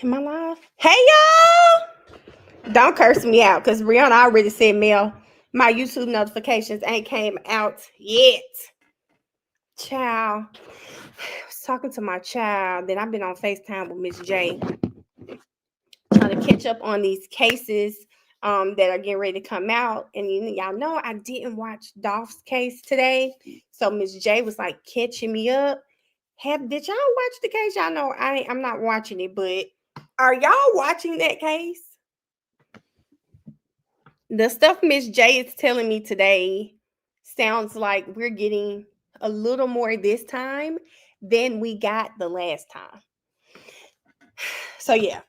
Am I live? Hey y'all! Don't curse me out because Brianna already said, Mel, my YouTube notifications ain't came out yet. Child. I was talking to my child. Then I've been on FaceTime with Miss J, trying to catch up on these cases that are getting ready to come out. And y'all know I didn't watch Dolph's case today. So Miss J was like catching me up. Did y'all watch the case? Y'all know I'm not watching it, but are y'all watching that case? The stuff Miss J is telling me today sounds like we're getting a little more this time than we got the last time. So yeah.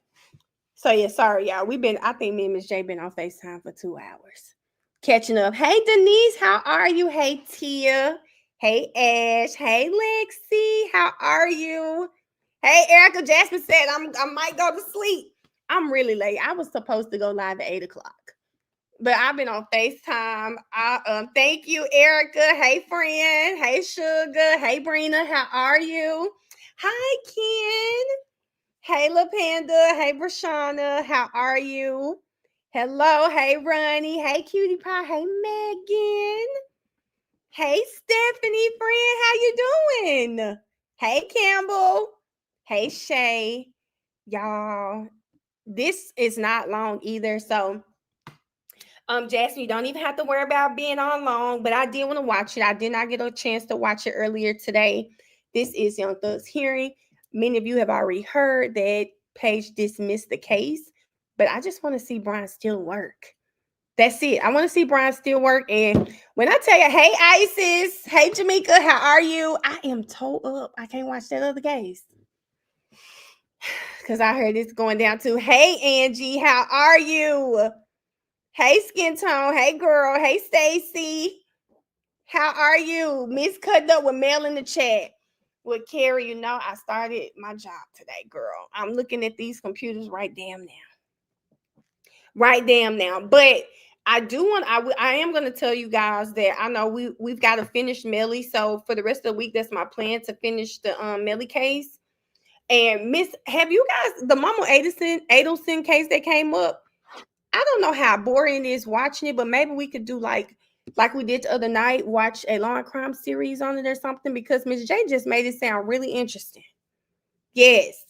Sorry, y'all. I think me and Miss J been on FaceTime for 2 hours. Catching up. Hey Denise, how are you? Hey Tia. Hey Ash. Hey Lexi. How are you? Hey Erica Jasmine said I might go to sleep. I'm really late. I was supposed to go live at 8 o'clock. But I've been on FaceTime. Thank you, Erica. Hey, friend. Hey, Sugar. Hey, Brina. How are you? Hi, Ken. Hey, La Panda. Hey, Brashana. How are you? Hello. Hey, Ronnie. Hey, Cutie Pie. Hey, Megan. Hey, Stephanie, friend. How you doing? Hey, Campbell. Hey, Shay. Y'all, this is not long either, so Jasmine, you don't even have to worry about being on long, but I did want to watch it. I did not get a chance to watch it earlier today. This is Young Thug's hearing. Many of you have already heard that Paige dismissed the case, but I just want to see Brian still work. That's it. I want to see Brian still work. And when I tell you, hey, Isis, hey, Jamaica, how are you? I am toe up. I can't watch that other case because I heard it's going down to, hey, Angie, how are you? Hey, Skin Tone. Hey, girl. Hey, Stacy. How are you? Miss Cutting Up with Mel in the chat. With Carrie, I started my job today, girl. I'm looking at these computers right damn now. Right damn now. But I am going to tell you guys that I know we've got to finish Melly. So for the rest of the week, that's my plan to finish the Melly case. And have you guys, the Mama Adelson case that came up, I don't know how boring it is watching it, but maybe we could do like we did the other night, watch a law and crime series on it or something, because Miss J just made it sound really interesting. Yes.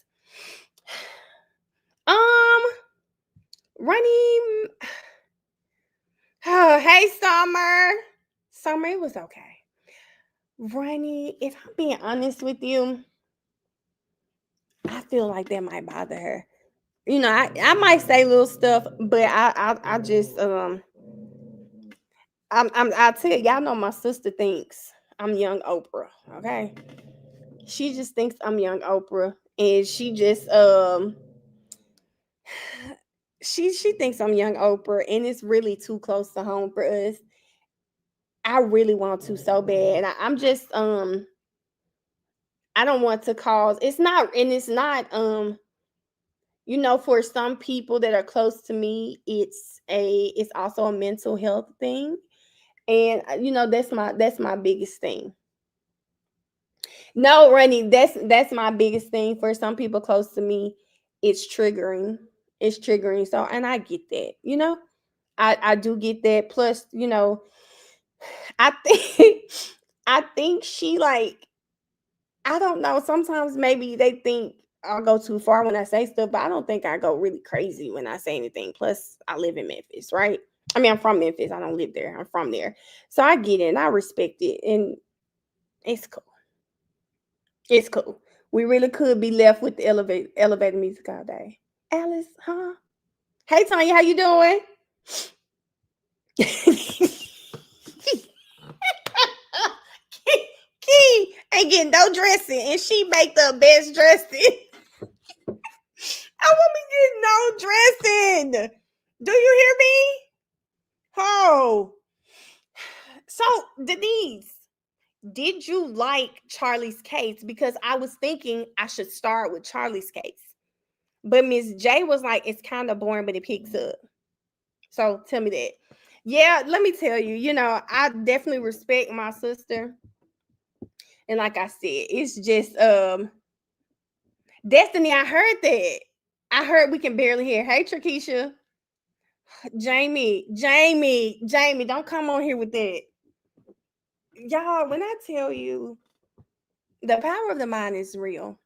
Running. Oh, hey, Summer, it was okay. Ronnie, if I'm being honest with you, I feel like that might bother her. I might say little stuff, but I just I'll tell you, y'all know my sister thinks I'm young Oprah. Okay, she just thinks I'm young Oprah, and she just she thinks I'm young Oprah, and it's really too close to home for us. I really want to so bad, and I'm just I don't want to cause. It's not for some people that are close to me, it's also a mental health thing. And that's my biggest thing. No, Ronnie, that's my biggest thing. For some people close to me, it's triggering. It's triggering. So, and I get that. I do get that. Plus, I think I think she like, I don't know. Sometimes maybe they think I'll go too far when I say stuff, but I don't think I go really crazy when I say anything. Plus, I live in Memphis, right? I mean, I'm from Memphis. I don't live there. I'm from there. So I get it and I respect it. And it's cool. It's cool. We really could be left with the elevator music all day. Alice, huh? Hey, Tanya, how you doing? Key ain't getting no dressing, and she make the best dressing. I won't be getting no dressing. Do you hear me? Oh. So, Denise, did you like Charlie's case? Because I was thinking I should start with Charlie's case. But Miss J was like, it's kind of boring, but it picks up. So tell me that. Yeah, let me tell you, I definitely respect my sister. And like I said, it's just Destiny, I heard that. I heard we can barely hear. Hey, Trakisha. Jamie, don't come on here with that. Y'all, when I tell you the power of the mind is real.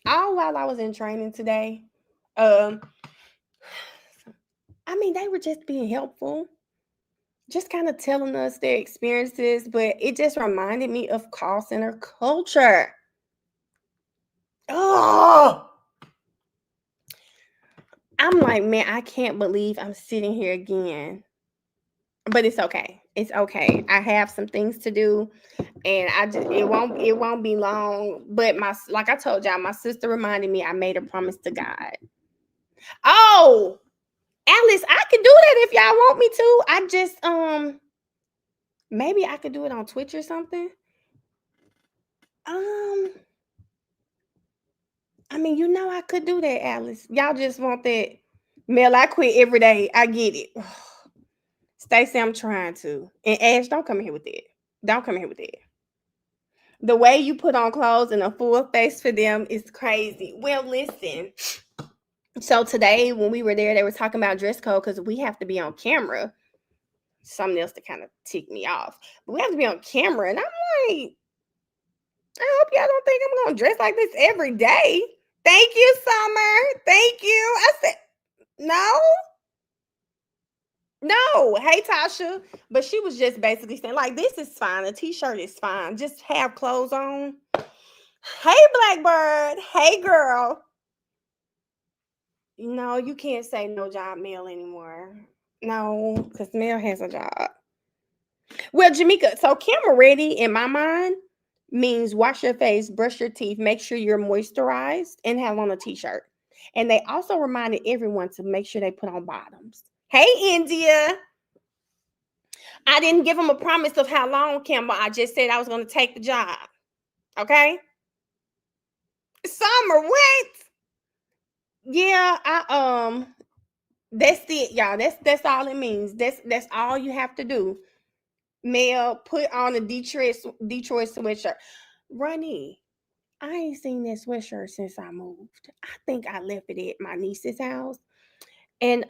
All while I was in training today, um, I mean, they were just being helpful, just kind of telling us their experiences, but it just reminded me of call center culture. Oh, I'm like, man, I can't believe I'm sitting here again. But it's okay. It's okay. I have some things to do, and it won't be long. But like I told y'all, my sister reminded me I made a promise to God. Oh, Alice, I could do that if y'all want me to. I just maybe I could do it on Twitch or something. Um, I mean, I could do that, Alice. Y'all just want that. Mel, I quit every day. I get it. Stacey, I'm trying to. And Ash, don't come here with that. Don't come here with that. The way you put on clothes and a full face for them is crazy. Well, listen. So today when we were there, they were talking about dress code because we have to be on camera. Something else to kind of tick me off. But we have to be on camera. And I'm like, I hope y'all don't think I'm gonna dress like this every day. Thank you, Summer. Thank you. I said, no. No, hey Tasha, but she was just basically saying like this is fine. A t-shirt is fine. Just have clothes on. Hey Blackbird, hey girl. No, you can't say no job Mel anymore. No, because Mel has a job. Well, Jamaica, so camera ready in my mind means wash your face, brush your teeth, make sure you're moisturized, and have on a t-shirt. And they also reminded everyone to make sure they put on bottoms. Hey India. I didn't give them a promise of how long, Campbell. I just said I was going to take the job. Okay? Summer, what? Yeah, that's it, y'all. That's all it means. That's all you have to do. Mel, put on a Detroit sweatshirt. Ronnie, I ain't seen that sweatshirt since I moved. I think I left it at my niece's house. And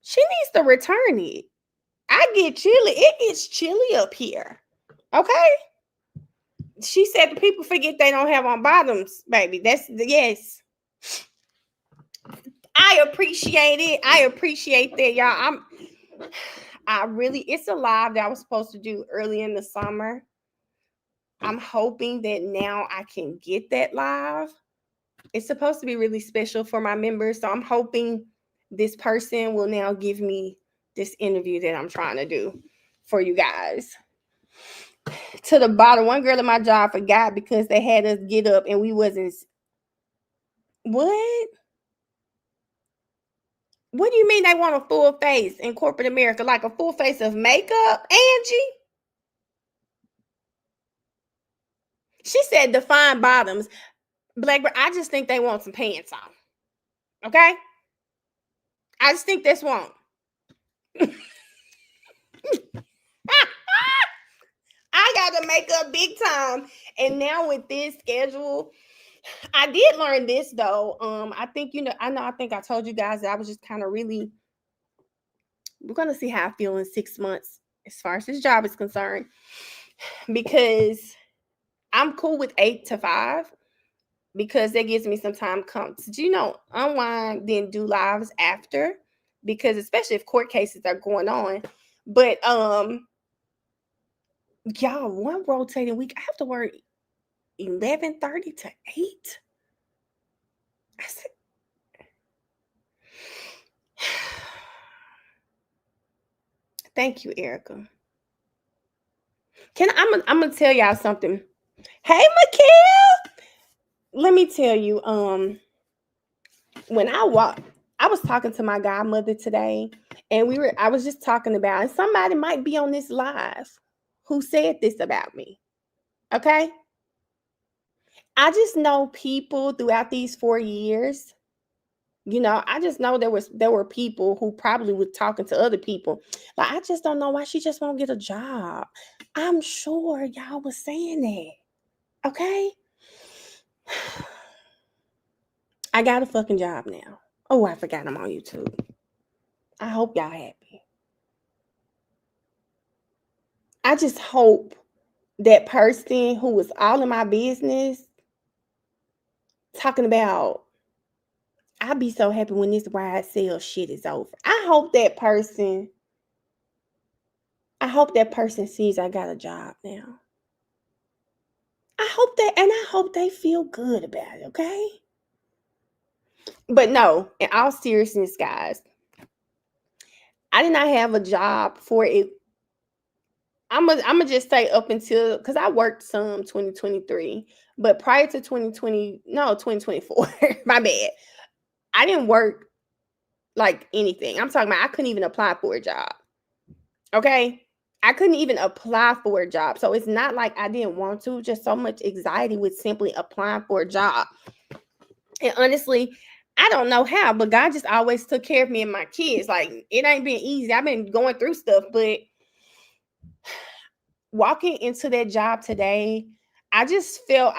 she needs to return it. I get chilly. It gets chilly up here. Okay? She said the people forget they don't have on bottoms, baby. That's yes. I appreciate it. I appreciate that, y'all. It's a live that I was supposed to do early in the summer. I'm hoping that now I can get that live. It's supposed to be really special for my members. So I'm hoping this person will now give me this interview that I'm trying to do for you guys. To the bottom, one girl at my job forgot because they had us get up and we wasn't. What? What do you mean they want a full face in corporate America? Like a full face of makeup, Angie? She said define bottoms. Blackbird, I just think they want some pants on. Okay? I just think that's one. I got to make up big time. And now with this schedule, I did learn this though. I think I think I told you guys that I was just kind of really we're gonna see how I feel in 6 months as far as this job is concerned. Because I'm cool with 8 to 5 because that gives me some time to unwind, then do lives after. Because especially if court cases are going on. But y'all, one rotating week, I have to work 11:30 to 8. I said, thank you, Erica. I'm gonna tell y'all something. Hey, Mikhail. Let me tell you, when I was talking to my godmother today, and I was just talking about, and somebody might be on this live who said this about me. Okay. I just know people throughout these 4 years. I just know there were people who probably were talking to other people. Like, I just don't know why she just won't get a job. I'm sure y'all was saying that. Okay. I got a fucking job now. Oh, I forgot I'm on YouTube. I hope y'all happy. I just hope that person who was all in my business talking about, I'll be so happy when this ride sale shit is over. I hope that person sees I got a job now. I hope they feel good about it, okay? But no, in all seriousness, guys, I did not have a job for it. I'm gonna just say up until, because I worked some 2023, but prior to 2024, my bad. I didn't work like anything. I'm talking about I couldn't even apply for a job. Okay. I couldn't even apply for a job. So it's not like I didn't want to, just so much anxiety with simply applying for a job. And honestly, I don't know how, but God just always took care of me and my kids. Like, it ain't been easy. I've been going through stuff, but walking into that job today, I just felt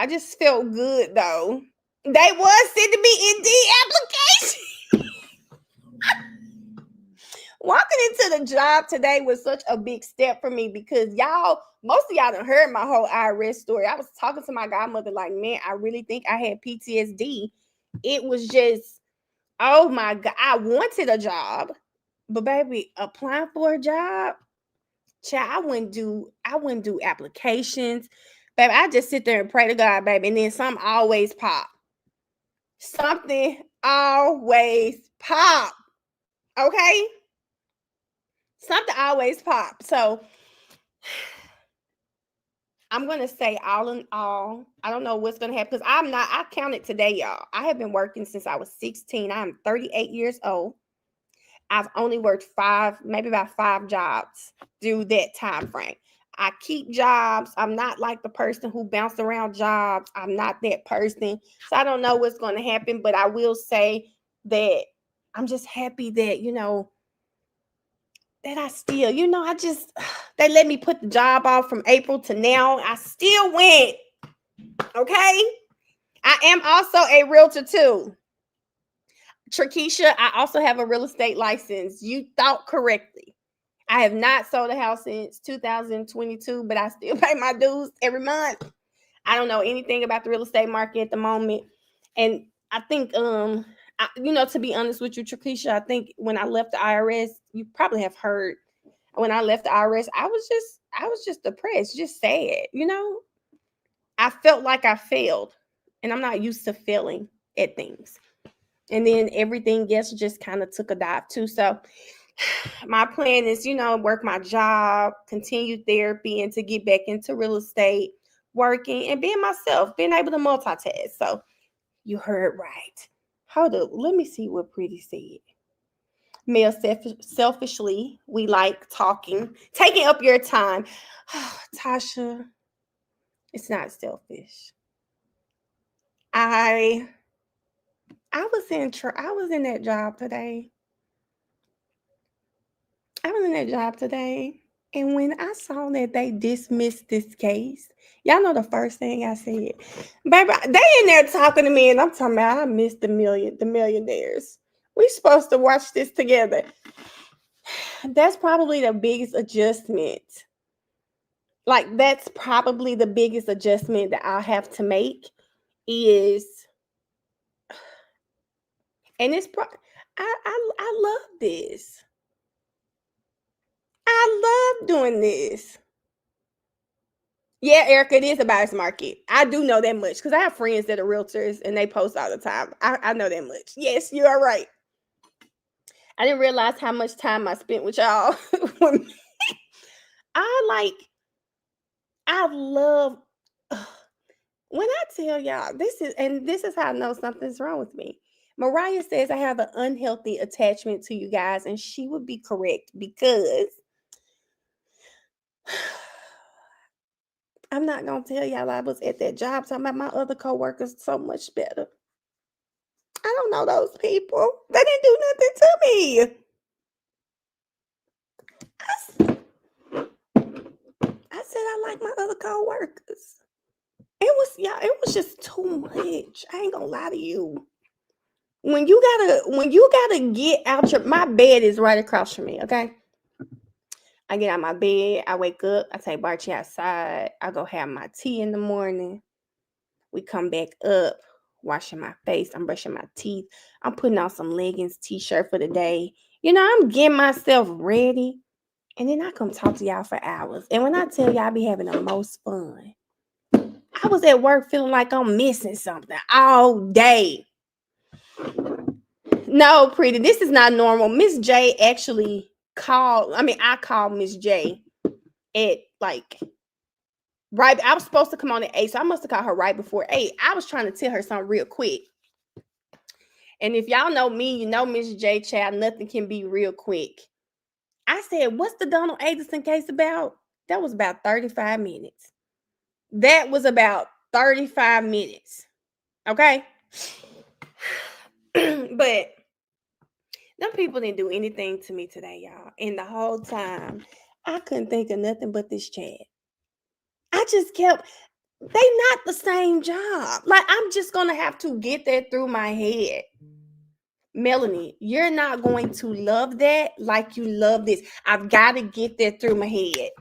good though. They was sending me Indeed application. Walking into the job today was such a big step for me because most of y'all done heard my whole IRS story. I was talking to my godmother like, man, I really think I had PTSD. It was just, oh my God, I wanted a job, but baby, applying for a job, child, I wouldn't do applications. Baby, I just sit there and pray to God, baby, and then something always pop. Something always pop. Okay? Something always pop. So I'm gonna say all in all, I don't know what's gonna happen because I counted today, y'all. I have been working since I was 16. I'm 38 years old. I've only worked maybe about five jobs through that time frame. I keep jobs. I'm not like the person who bounced around jobs. I'm not that person. So I don't know what's going to happen, but I will say that I'm just happy that, that I still, they let me put the job off from April to now. I still went. Okay. I am also a realtor too. Trakisha, I also have a real estate license. You thought correctly. I have not sold a house since 2022, but I still pay my dues every month. I don't know anything about the real estate market at the moment. And I think, to be honest with you, Trakisha, I think when I left the IRS, you probably have heard, when I left the IRS, I was just depressed, just sad, I felt like I failed, and I'm not used to failing at things. And then everything else just kind of took a dive too. So my plan is, work my job, continue therapy, and to get back into real estate, working and being myself, being able to multitask. So you heard right. Hold up. Let me see what Pretty said. Male selfishly, we like talking, taking up your time. Tasha, it's not selfish. I was in that job today. I was in that job today. And when I saw that they dismissed this case, y'all know the first thing I said, baby, they in there talking to me, and I'm talking about I missed the millionaires. We supposed to watch this together. That's probably the biggest adjustment. Like, that's probably the biggest adjustment that I'll have to make is, and I love this. I love doing this. Yeah, Erica, it is a buyer's market. I do know that much because I have friends that are realtors and they post all the time. I know that much. Yes, you are right. I didn't realize how much time I spent with y'all. I love, when I tell y'all, this is how I know something's wrong with me. Mariah says I have an unhealthy attachment to you guys, and she would be correct because I'm not gonna tell y'all I was at that job talking about my other coworkers so much better. I don't know those people. They didn't do nothing to me. I said I like my other coworkers. It was just too much. I ain't gonna lie to you. when you gotta get out my bed is right across from me, okay? I get out my bed, I wake up, I take Barchi outside, I go have my tea in the morning. We come back up, washing my face, I'm brushing my teeth, I'm putting on some leggings, t-shirt for the day. I'm getting myself ready. And then I come talk to y'all for hours. And when I tell y'all I be having the most fun, I was at work feeling like I'm missing something all day. No, pretty, this is not normal. Miss J actually I called Miss J at like right. I was supposed to come on at 8, so I must have called her right before 8. I was trying to tell her something real quick. And if y'all know me, you know Miss J child, nothing can be real quick. I said, what's the Donald Addison case about? That was about 35 minutes. That was about 35 minutes. Okay. But them people didn't do anything to me today, y'all. And the whole time, I couldn't think of nothing but this chat. I just kept, they not the same job. Like, I'm just going to have to get that through my head. Melanie, you're not going to love that like you love this. I've got to get that through my head.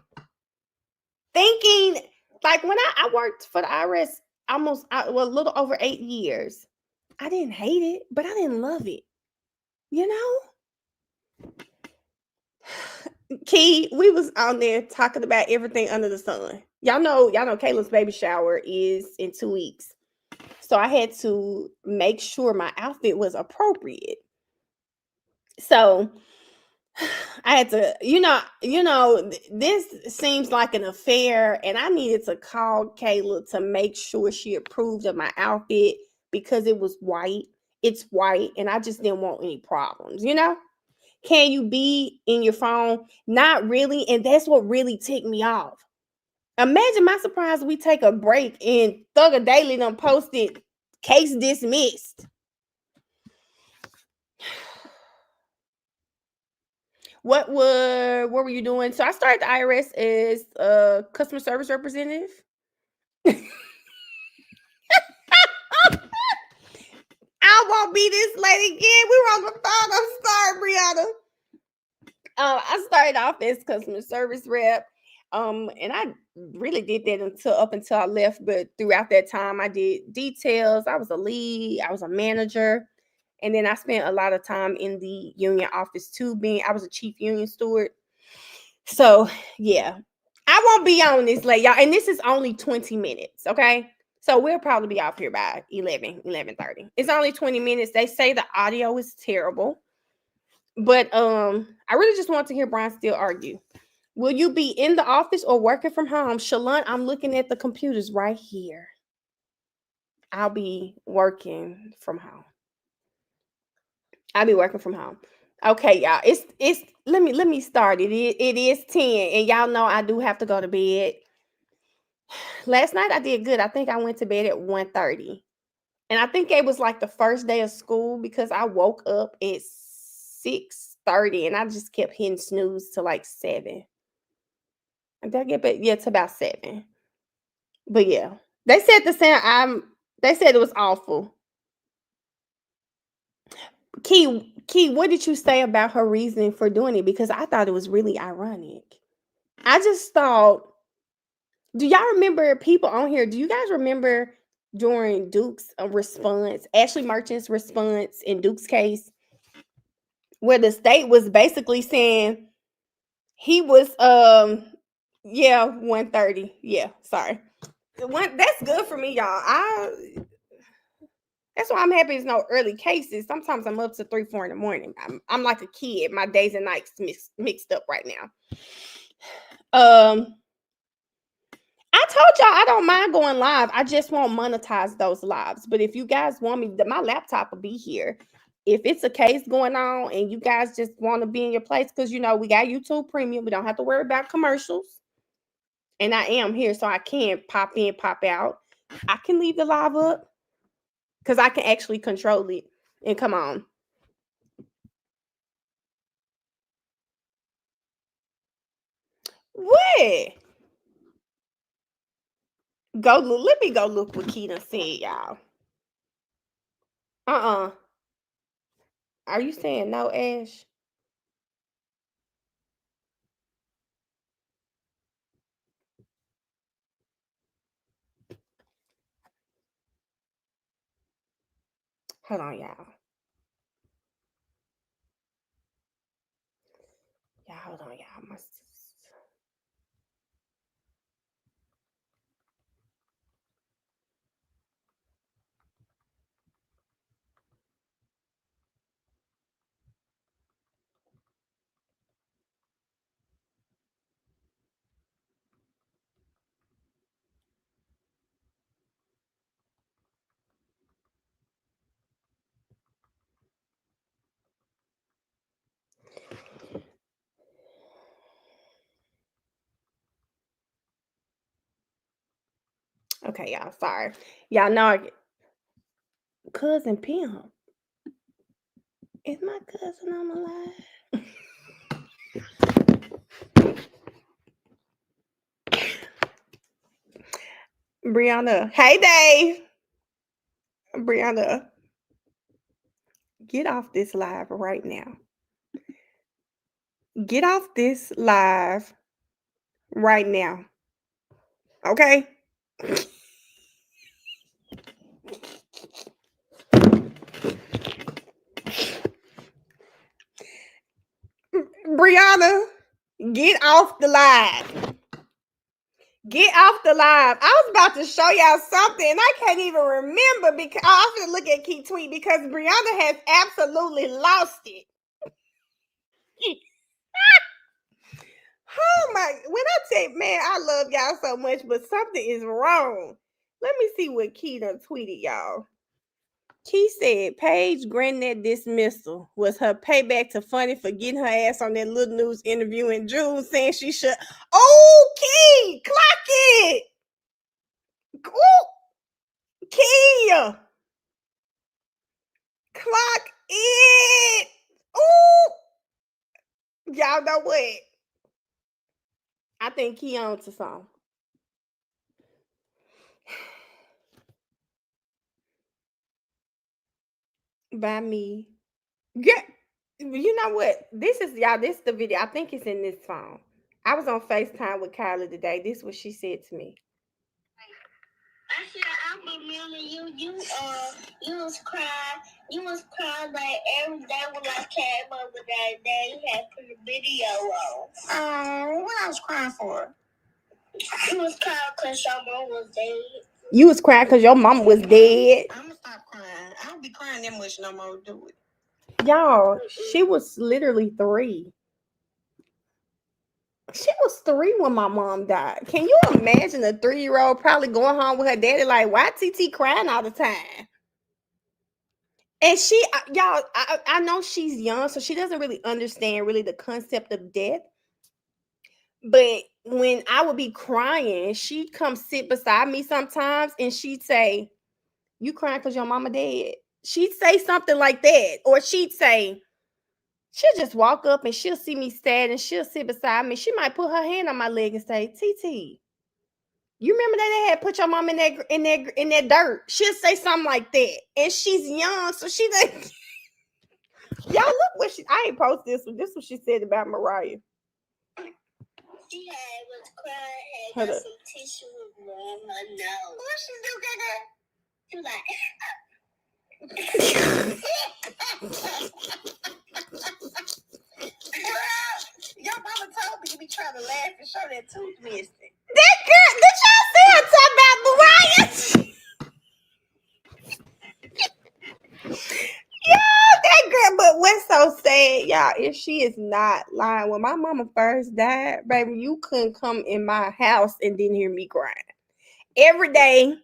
Thinking, like when I worked for the IRS a little over 8 years, I didn't hate it, but I didn't love it. Key, we was on there talking about everything under the sun. Y'all know Kayla's baby shower is in 2 weeks. So I had to make sure my outfit was appropriate. So I had to, this seems like an affair, and I needed to call Kayla to make sure she approved of my outfit because it was white. It's white, and I just didn't want any problems, Can you be in your phone? Not really, and that's what really ticked me off. Imagine my surprise we take a break and Thugger Daily done posted case dismissed. What were you doing? So I started the IRS as a customer service representative. I won't be this late again. We were on the phone. I'm sorry, Brianna. I started off as customer service rep. And I really did that until I left. But throughout that time, I did details. I was a lead. I was a manager. And then I spent a lot of time in the union office too, I was a chief union steward. So yeah, I won't be on this late, y'all. And this is only 20 minutes, okay? So we'll probably be off here by 11:30. It's only 20 minutes. They say the audio is terrible. But I really just want to hear Brian still argue. Will you be in the office or working from home? Shalon, I'm looking at the computers right here. I'll be working from home. Okay, y'all. It's let me start it. It is 10, and y'all know I do have to go to bed. Last night I did good. I think I went to bed at 1:30. And I think it was like the first day of school because I woke up at 6:30 and I just kept hitting snooze to like 7. Did I get back? Yeah, to about 7. But yeah, they said they said it was awful. Key, what did you say about her reasoning for doing it? Because I thought it was really ironic. I just thought, do y'all remember people on here? Do you guys remember during Duke's response, Ashley Merchant's response in Duke's case, where the state was basically saying he was 1:30. Yeah, sorry. That's good for me, y'all. That's why I'm happy it's no early cases. Sometimes I'm up to 3, 4 in the morning. I'm like a kid. My days and nights mixed up right now. I told y'all I don't mind going live. I just won't monetize those lives. But if you guys want me, my laptop will be here. If it's a case going on and you guys just want to be in your place, because we got YouTube Premium, we don't have to worry about commercials. And I am here, so I can pop in, pop out. I can leave the live up because I can actually control it. And come on. What? Go look. Let me go look what Keita said, y'all. Are you saying no, Ash? Hold on, y'all. Y'all, hold on, y'all. Okay, y'all. Sorry. Y'all know cousin Pimp. Is my cousin on the line? Brianna. Hey, Dave. Brianna. Get off this live right now. Get off this live right now. Okay? Brianna, get off the live. Get off the live. I was about to show y'all something, and I can't even remember because I have to look at Key Tweet because Brianna has absolutely lost it. Oh my, when I say, man, I love y'all so much, but something is wrong. Let me see what Key done tweeted, y'all. Key said Paige granted dismissal was her payback to Funny for getting her ass on that Little News interview in June, saying she should. Oh, Key, clock it. Ooh, Key, clock it. Ooh, y'all know what? I think Key on to something. By me. Yeah. You know what? This is y'all. This is the video. I think it's in this phone. I was on FaceTime with Kyla today. This is what she said to me. I said, I remember you was crying like every day when I came over that day. You had put a video on. What I was crying for? You was crying because your mom was dead. You was crying because your mom was dead. I'm gonna stop crying. I don't be crying that much no more. Do it. Y'all, she was literally 3. She was 3 when my mom died. Can you imagine a 3-year-old probably going home with her daddy like, why TT crying all the time? And she, y'all, I know she's young, so she doesn't really understand really the concept of death. But when I would be crying, she'd come sit beside me sometimes and she'd say, you crying because your mama dead? She'd say something like that. Or she'd say, she'll just walk up and she'll see me sad and she'll sit beside me. She might put her hand on my leg and say, TT, you remember that they had put your mom in that dirt? She'll say something like that. And she's young, so she like y'all look what I ain't post this one. This is what she said about Mariah. She was crying, had got some tissue on her nose. What she do, Gaga? She was like your mama told me you be trying to laugh and show that tooth missing. That girl, did y'all see her talk about Mariah? Yeah, that girl, but what's so sad, y'all, if she is not lying. When my mama first died, baby, you couldn't come in my house and didn't hear me crying. Every day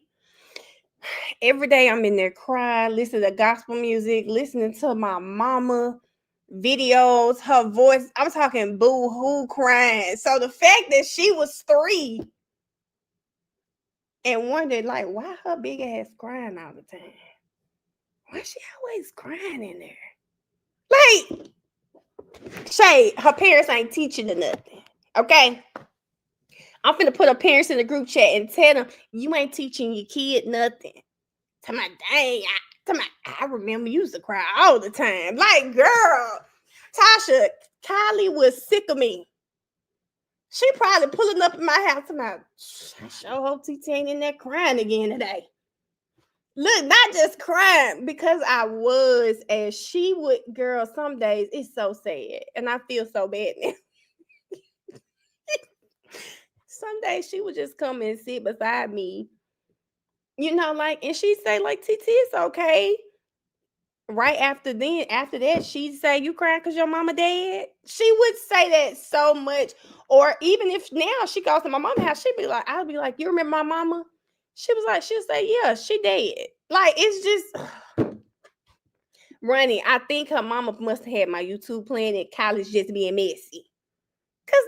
I'm in there crying, listening to gospel music, listening to my mama videos, her voice. I'm talking boo-hoo crying. So the fact that she was 3 and wondered, like, why her big ass crying all the time? Why she always crying in there? Like, Shay, her parents ain't teaching her nothing. Okay? I'm finna put her parents in the group chat and tell them, you ain't teaching your kid nothing. Tell my dang, I remember you used to cry all the time. Like, girl, Tasha, Kylie was sick of me. She probably pulling up in my house about, I sure hope TT ain't in there crying again today. Look, not just crying because I was, as she would, girl, some days it's so sad. And I feel so bad now. Some days she would just come and sit beside me, like, and she'd say, like, TT, it's okay. Right after that, she'd say, you crying because your mama dead? She would say that so much. Or even if now she goes to my mama's house, I'll be like, you remember my mama? She'll say, yeah, she dead. Like, it's just running. I think her mama must have had my YouTube playing at college just being messy. Because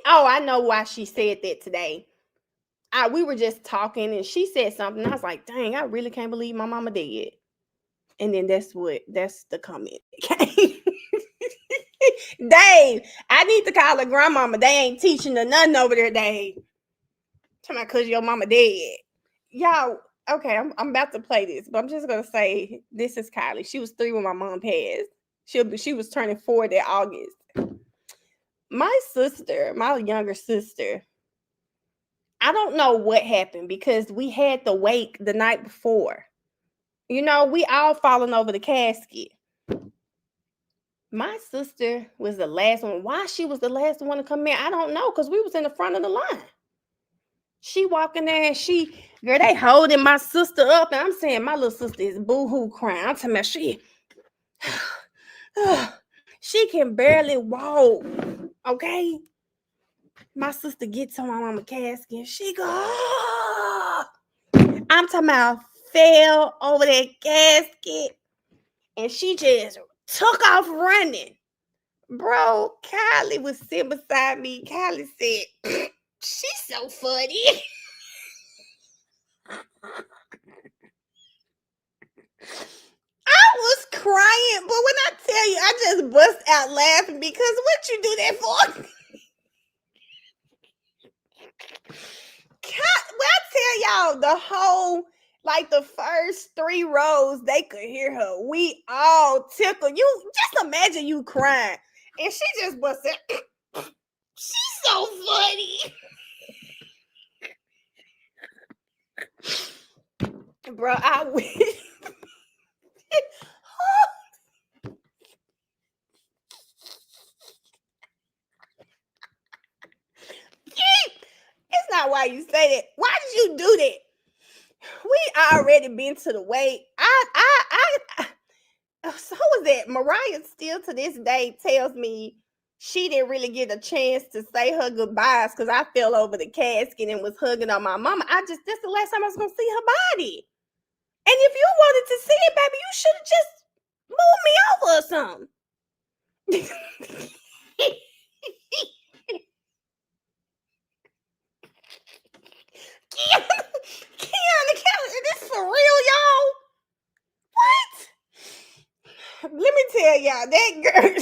I know why she said that today. We were just talking and she said something. I was like, dang, I really can't believe my mama dead. And then that's the comment. Dave, I need to call her grandmama. They ain't teaching her nothing over there, Dave. Tell me, cause your mama dead. Y'all, okay, I'm about to play this, but I'm just gonna say this is Kylie. She was 3 when my mom passed. She was turning 4 that August. My sister, my younger sister, I don't know what happened because we had the wake the night before. We all falling over the casket. My sister was the last one. Why she was the last one to come in, I don't know, because we was in the front of the line. She walking there and girl, they holding my sister up. And I'm saying my little sister is boo-hoo crying. I'm talking about she can barely walk. Okay? My sister gets on my mama casket and she go, I'm talking about fell over that casket. And she just took off running. Bro, Kylie was sitting beside me. Kylie said, she's so funny. I was crying, but when I tell you, I just bust out laughing because what you do that for? When I tell y'all the whole, like the first 3 rows, they could hear her. We all tickled. You just imagine you crying. And she just bust out. She's so funny. Bro, I wish. It's not why you say that. Why did you do that? We already been to the wake. So was that Mariah still to this day tells me she didn't really get a chance to say her goodbyes because I fell over the casket and was hugging on my mama. That's the last time I was gonna see her body. And if you wanted to see it, baby, you should have just moved me over or something. Kiana, is this for real, y'all? What? Let me tell y'all, that girl.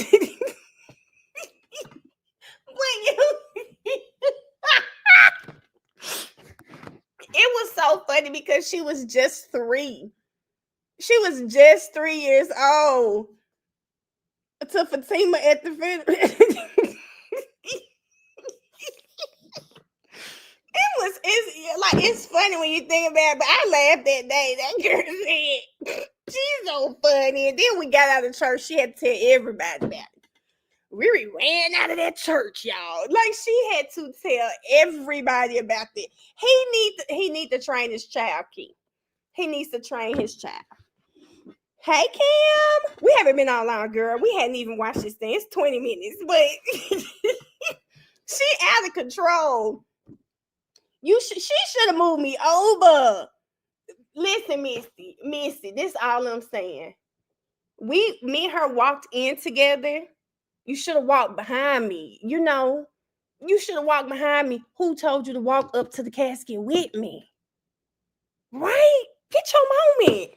It was so funny because she was just 3. She was just 3 years old. To Fatima at the funeral. It's funny when you think about it, but I laughed that day. That girl said, she's so funny. And then we got out of church. She had to tell everybody about it. Riri ran out of that church, y'all. Like, she had to tell everybody about it. He need to train his child, Key. He needs to train his child. Hey, Cam. We haven't been online, girl. We hadn't even watched this thing. It's 20 minutes, but she out of control. She should have moved me over. Listen, Missy, this is all I'm saying. Me and her walked in together. You should have walked behind me. You should have walked behind me. Who told you to walk up to the casket with me? Right? Get your moment.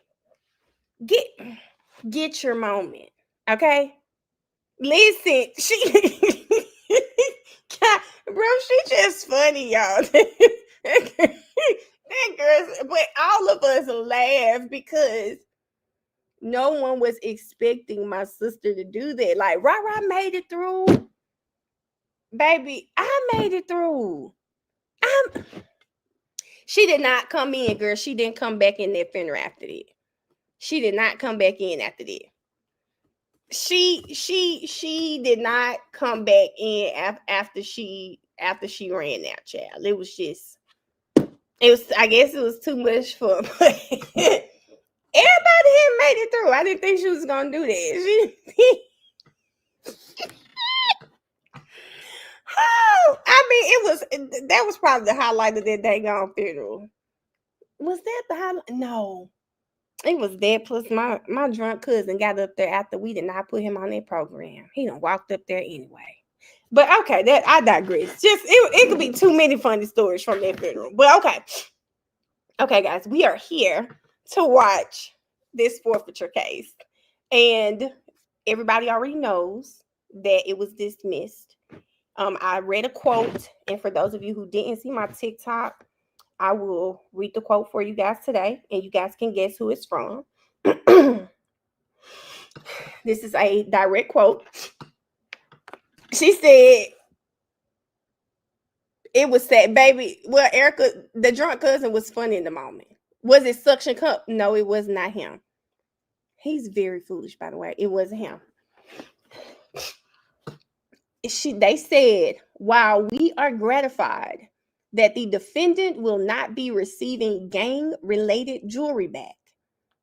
Get your moment. Okay? Listen, bro, she just funny, y'all. Girls, but all of us laughed because no one was expecting my sister to do that. Like, Rara made it through. Baby, I made it through. She did not come in, girl. She didn't come back in that funeral after that. She did not come back in after that. She did not come back in after she ran out, child. It was just I guess it was too much for everybody here made it through. I didn't think she was gonna do that. Oh, I mean, that was probably the highlight of that daggone funeral. Was that the highlight? No, it was that plus my drunk cousin got up there after we did not put him on that program. He done walked up there anyway. But okay, that I digress. Just it could be too many funny stories from that funeral. But okay, guys, we are here to watch this forfeiture case, and everybody already knows that it was dismissed. I read a quote, and for those of you who didn't see my TikTok, I will read the quote for you guys today, and you guys can guess who it's from. This is a direct quote. She said, it was sad, baby. Well, Erica, the drunk cousin, was funny in the moment. Was it suction cup? No, it was not him. He's very foolish, by the way. It wasn't him. They said, while we are gratified that the defendant will not be receiving gang-related jewelry back,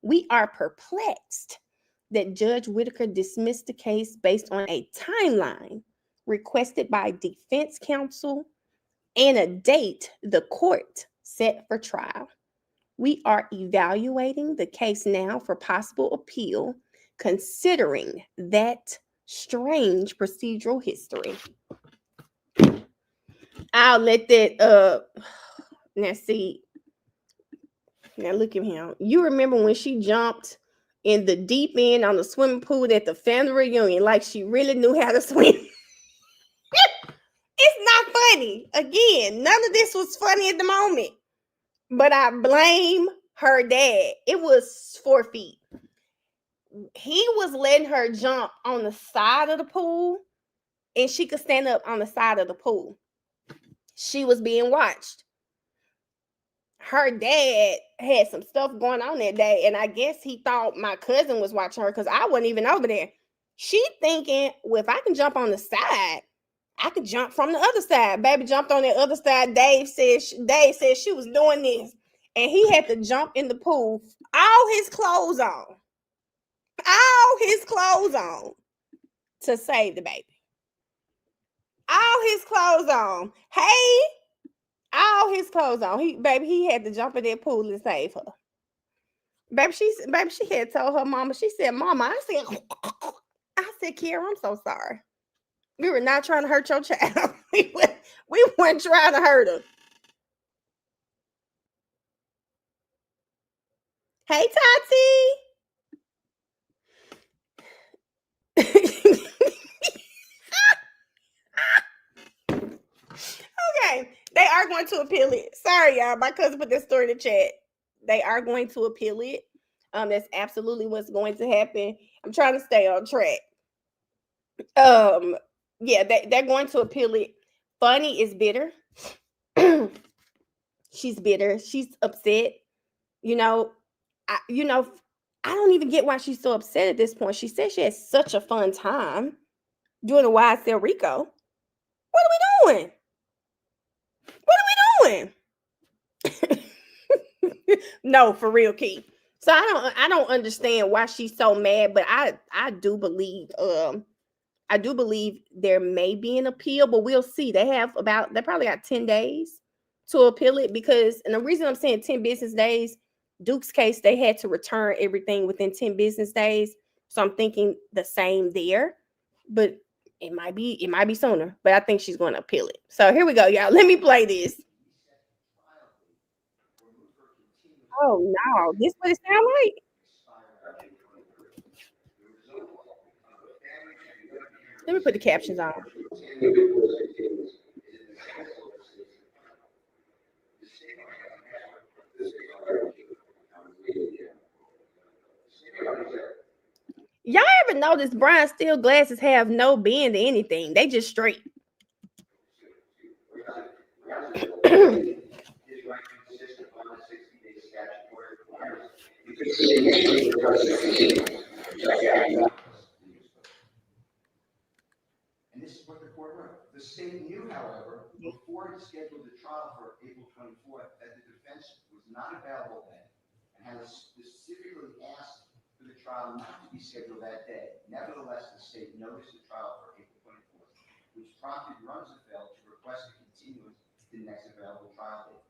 we are perplexed that Judge Whitaker dismissed the case based on a timeline requested by defense counsel and a date the court set for trial. We are evaluating the case now for possible appeal, considering that strange procedural history. I'll let that now see. Now look at him. You remember when she jumped in the deep end on the swimming pool at the family reunion, like she really knew how to swim? It's not funny. Again, none of this was funny at the moment. But I blame her dad. It was 4 feet. He was letting her jump on the side of the pool, and she could stand up on the side of the pool. She was being watched. Her dad had some stuff going on that day, and I guess he thought my cousin was watching her because I wasn't even over there. She thinking, well, if I can jump on the side, I could jump from the other side. Baby jumped on the other side. Dave said she was doing this, and he had to jump in the pool, all his clothes on, to save the baby. All his clothes on. Hey, all his clothes on. He had to jump in that pool and save her. Baby, she had told her mama. She said, "Mama," I said, "Kiara, I'm so sorry. We were not trying to hurt your child. we weren't trying to hurt her." Hey, Tati. Okay, they are going to appeal it. Sorry, y'all. My cousin put this story in the chat. They are going to appeal it. That's absolutely what's going to happen. I'm trying to stay on track. Yeah, they're going to appeal it. Funny is bitter. She's bitter. She's upset. You know, I don't even get why she's so upset at this point. She said she had such a fun time doing a YSL Rico. What are we doing? What are we doing? No, for real, Key. So I don't understand why she's so mad, but I do believe there may be an appeal, but we'll see. They probably got 10 days to appeal it, because, and the reason I'm saying 10 business days, Duke's case, they had to return everything within 10 business days. So I'm thinking the same there, but it might be sooner, but I think she's going to appeal it. So here we go, y'all. Let me play this. Oh no, this what it sound like? Let me put the captions on. Y'all ever notice Brian Steele glasses have no bend or anything? They just straight. And this is what the court wrote. The state knew, however, before it scheduled the trial for April 24th, that the defense was not available then, and had specifically asked for the trial not to be scheduled that day. Nevertheless, the state noticed the trial for April 24th, which prompted Rumsfeld to request a continuance to the next available trial date.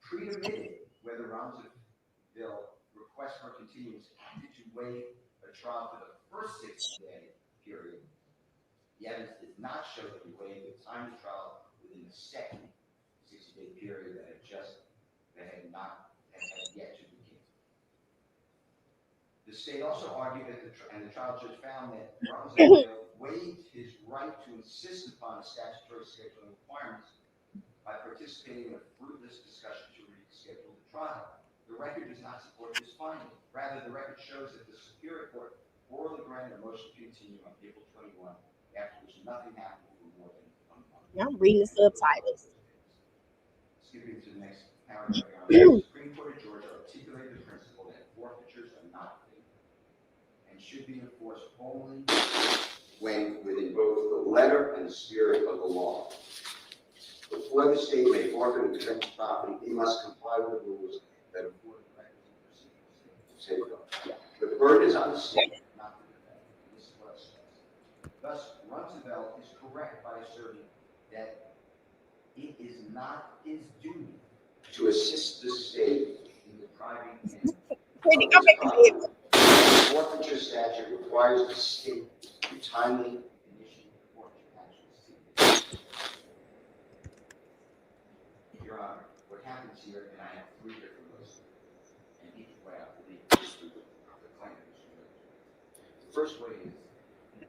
Pre-admitted whether Rumsfeld request for continuance acted to waive a trial for the first 60-day period. The evidence does not show that he waived the time of trial within the second 60-day period that had yet to begin. The state also argued that the trial judge found that Rumsfeld waived his right to insist upon a statutory scheduling requirements by participating in a fruitless discussion to reschedule the trial. The record does not support this finding. Rather, the record shows that the Superior Court orally granted a motion to continue on April 21, after which nothing happened for more than 1 month. I'm reading the subtitles. Skipping to the next paragraph, the Supreme Court of Georgia articulated the principle that forfeitures are not free and should be enforced only when within both the letter and the spirit of the law. Before the state may forfeit a defendant's property, he must comply with the rules that afford the requisite procedural safeguards. The burden is on the state, not the defendant. This is what it says. Thus, Rumsfeld is correct by asserting that it is not his duty to assist the state in depriving him of his property. The forfeiture statute requires the state to timely initiate the forfeiture action. Your Honor, what happens here, and I have 3 different lists, and each way I believe is the claim is related. The first way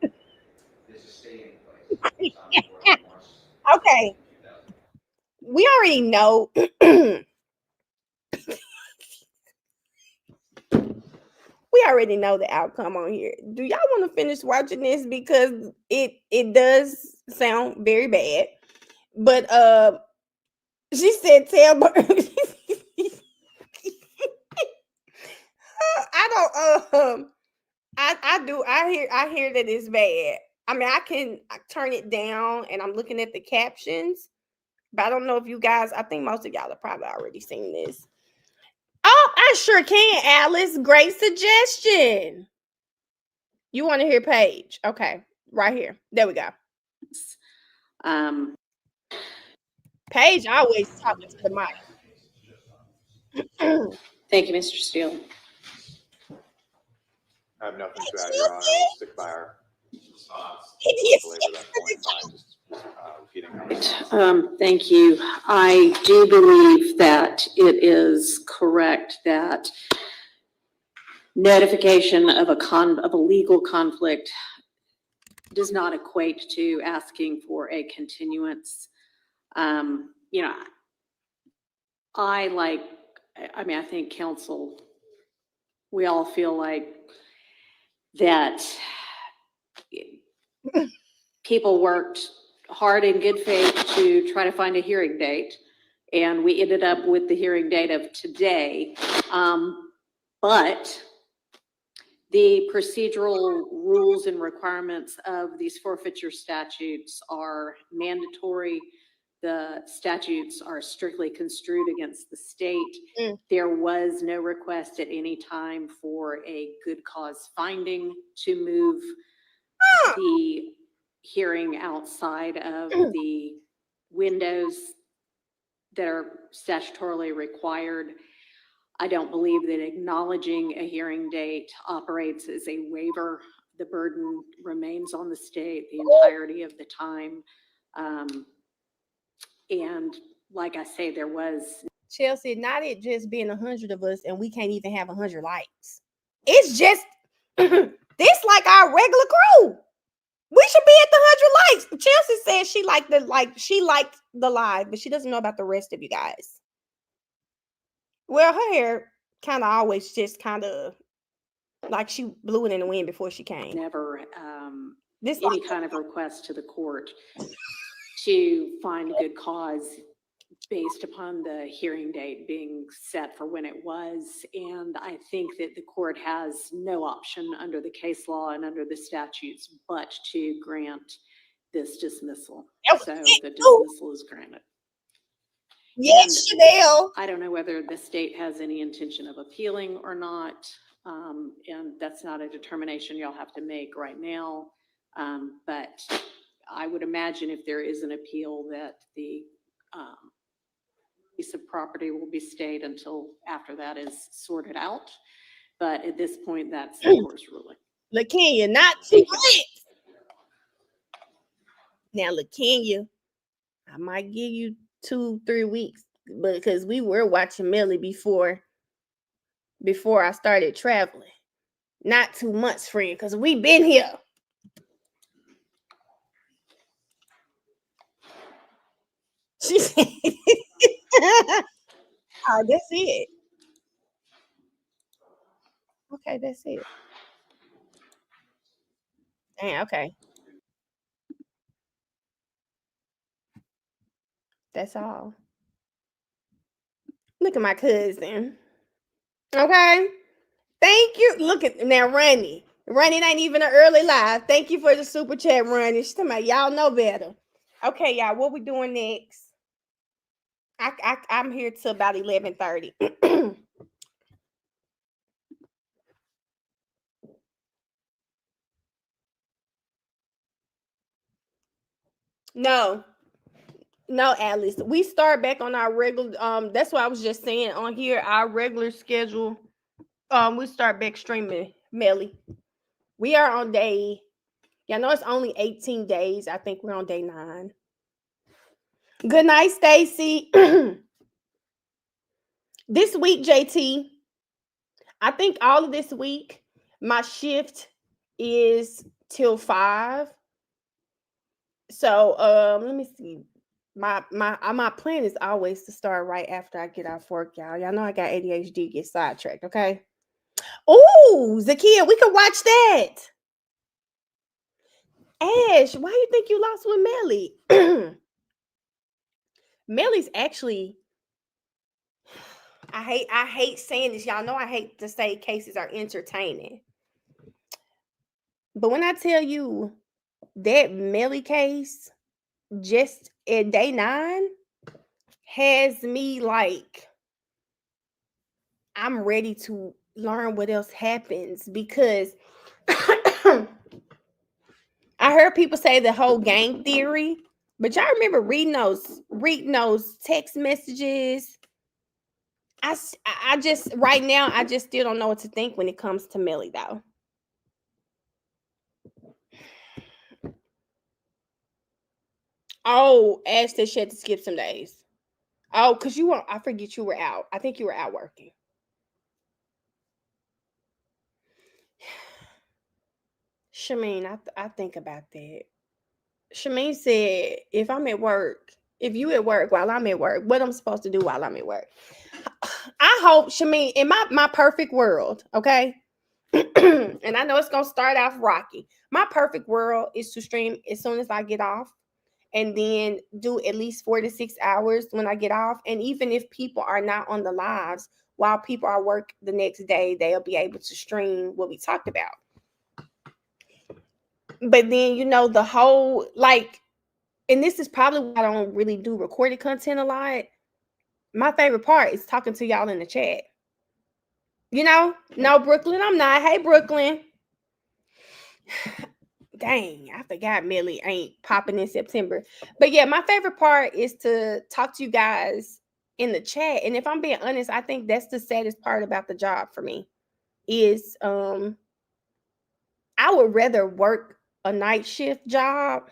is there's a stay in place. Okay. We already know. We already know the outcome on here. Do y'all want to finish watching this, because it does sound very bad? But she said tell I hear that it's bad. I mean, I turn it down and I'm looking at the captions, but I don't know if you guys, I think most of y'all have probably already seen this. Oh, I sure can, Alice. Great suggestion. You want to hear Paige? Okay, right here. There we go. Paige always talking to the mic. Thank you, Mr. Steele. I have nothing to add, Your Honor. We'll stick by our response. Belabor that point by just repeating. Thank you. I do believe that it is correct that notification of a legal conflict does not equate to asking for a continuance. You know, I think counsel, we all feel like that people worked hard in good faith to try to find a hearing date, and we ended up with the hearing date of today. But the procedural rules and requirements of these forfeiture statutes are mandatory. The statutes are strictly construed against the state. There was no request at any time for a good cause finding to move the hearing outside of the windows that are statutorily required. I don't believe that acknowledging a hearing date operates as a waiver. The burden remains on the state the entirety of the time. And like I say, there was... Chelsea, not it just being 100 of us and we can't even have 100 likes. It's just this like our regular crew. We should be at the 100 likes. Chelsea said she liked the live, but she doesn't know about the rest of you guys. Well, her hair kind of always just kind of Like she blew it in the wind before she came. Never This any like, kind of request to the court to find good cause based upon the hearing date being set for when it was. And I think that the court has no option under the case law and under the statutes but to grant this dismissal. So the dismissal is granted. yes, Chanel. I don't know whether the state has any intention of appealing or not. And that's not a determination y'all have to make right now. But I would imagine if there is an appeal that the piece of property will be stayed until after that is sorted out. But at this point, that's the court's ruling. LaKenya, not too much. Now, LaKenya, I might give you 2-3 weeks, but because we were watching Millie before I started traveling. Not too much, friend, because we been here. She said, oh, that's it. Okay, that's it. Damn, okay. That's all. Look at my cousin. Okay. Thank you. Look at now, Ronnie. Ronnie ain't even an early live. Thank you for the super chat, Ronnie. She's talking about y'all know better. Okay, y'all. What we doing next? I'm here till about 11:30. No, Alice. We start back on our regular. That's what I was just saying on here. Our regular schedule. We start back streaming, Melly. We are on day. Y'all know it's only 18 days. I think we're on day 9. Good night, Stacy. This week, JT, I think all of this week, my shift is till 5. So let me see. My plan is always to start right after I get off work, y'all. Y'all know I got ADHD, get sidetracked, okay? Oh, Zakia, we can watch that. Ash, why you think you lost with Melly? Melly's actually, I hate saying this. Y'all know I hate to say cases are entertaining. But when I tell you that Melly case just at day 9 has me like, I'm ready to learn what else happens because I heard people say the whole gang theory, but y'all remember reading those text messages. I just right now I just still don't know what to think when it comes to Millie though. Oh, Ash said she had to skip some days. Oh, because I forget you were out. I think you were out working. Shameen, I think about that. Shameen said, if you at work while I'm at work, what I'm supposed to do while I'm at work? I hope, Shameen, in my perfect world, okay? And I know it's going to start off rocky. My perfect world is to stream as soon as I get off and then do at least 4 to 6 hours when I get off. And even if people are not on the lives, while people are work the next day, they'll be able to stream what we talked about. But then, the whole, like, and this is probably why I don't really do recorded content a lot. My favorite part is talking to y'all in the chat. No, Brooklyn, I'm not. Hey, Brooklyn. Dang, I forgot Millie ain't popping in September. But yeah, my favorite part is to talk to you guys in the chat. And if I'm being honest, I think that's the saddest part about the job for me is I would rather work a night shift job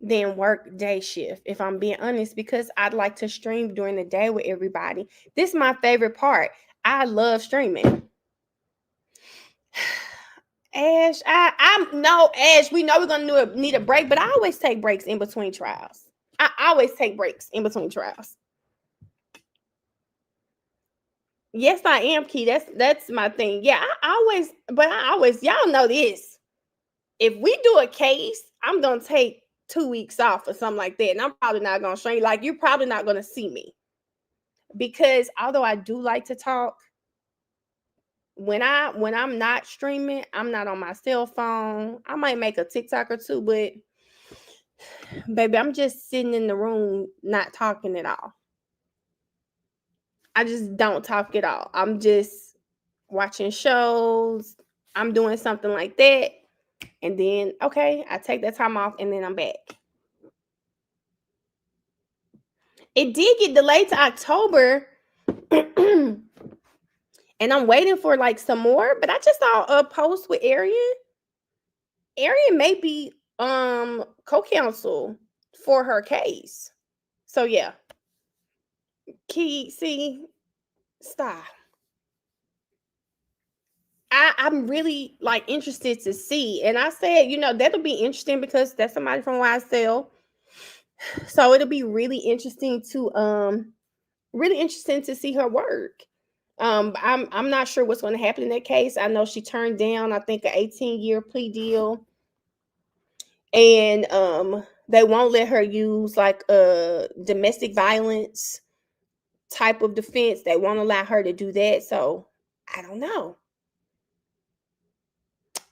than work day shift, if I'm being honest, because I'd like to stream during the day with everybody. This is my favorite part. I love streaming. Ash, Ash, we know we're gonna need a break, but I always take breaks in between trials. I always take breaks in between trials. Yes, I am, Key. That's my thing. Yeah, I always, y'all know this. If we do a case, I'm gonna take 2 weeks off or something like that, and I'm probably not gonna show you. Like, you're probably not gonna see me because although I do like to talk, when I'm not streaming, I'm not on my cell phone. I might make a TikTok or two, but baby, I'm just sitting in the room not talking at all. I just don't talk at all. I'm just watching shows. I'm doing something like that. And then, okay, I take that time off and then I'm back. It did get delayed to October. And I'm waiting for like some more, but I just saw a post with Arian. Arian may be co-counsel for her case. So yeah. See, stop. I'm really like interested to see. And I said, that'll be interesting because that's somebody from YSL. So it'll be really interesting to see her work. I'm not sure what's going to happen in that case. I know she turned down, I think, an 18-year plea deal. And they won't let her use like a domestic violence type of defense. They won't allow her to do that. So I don't know.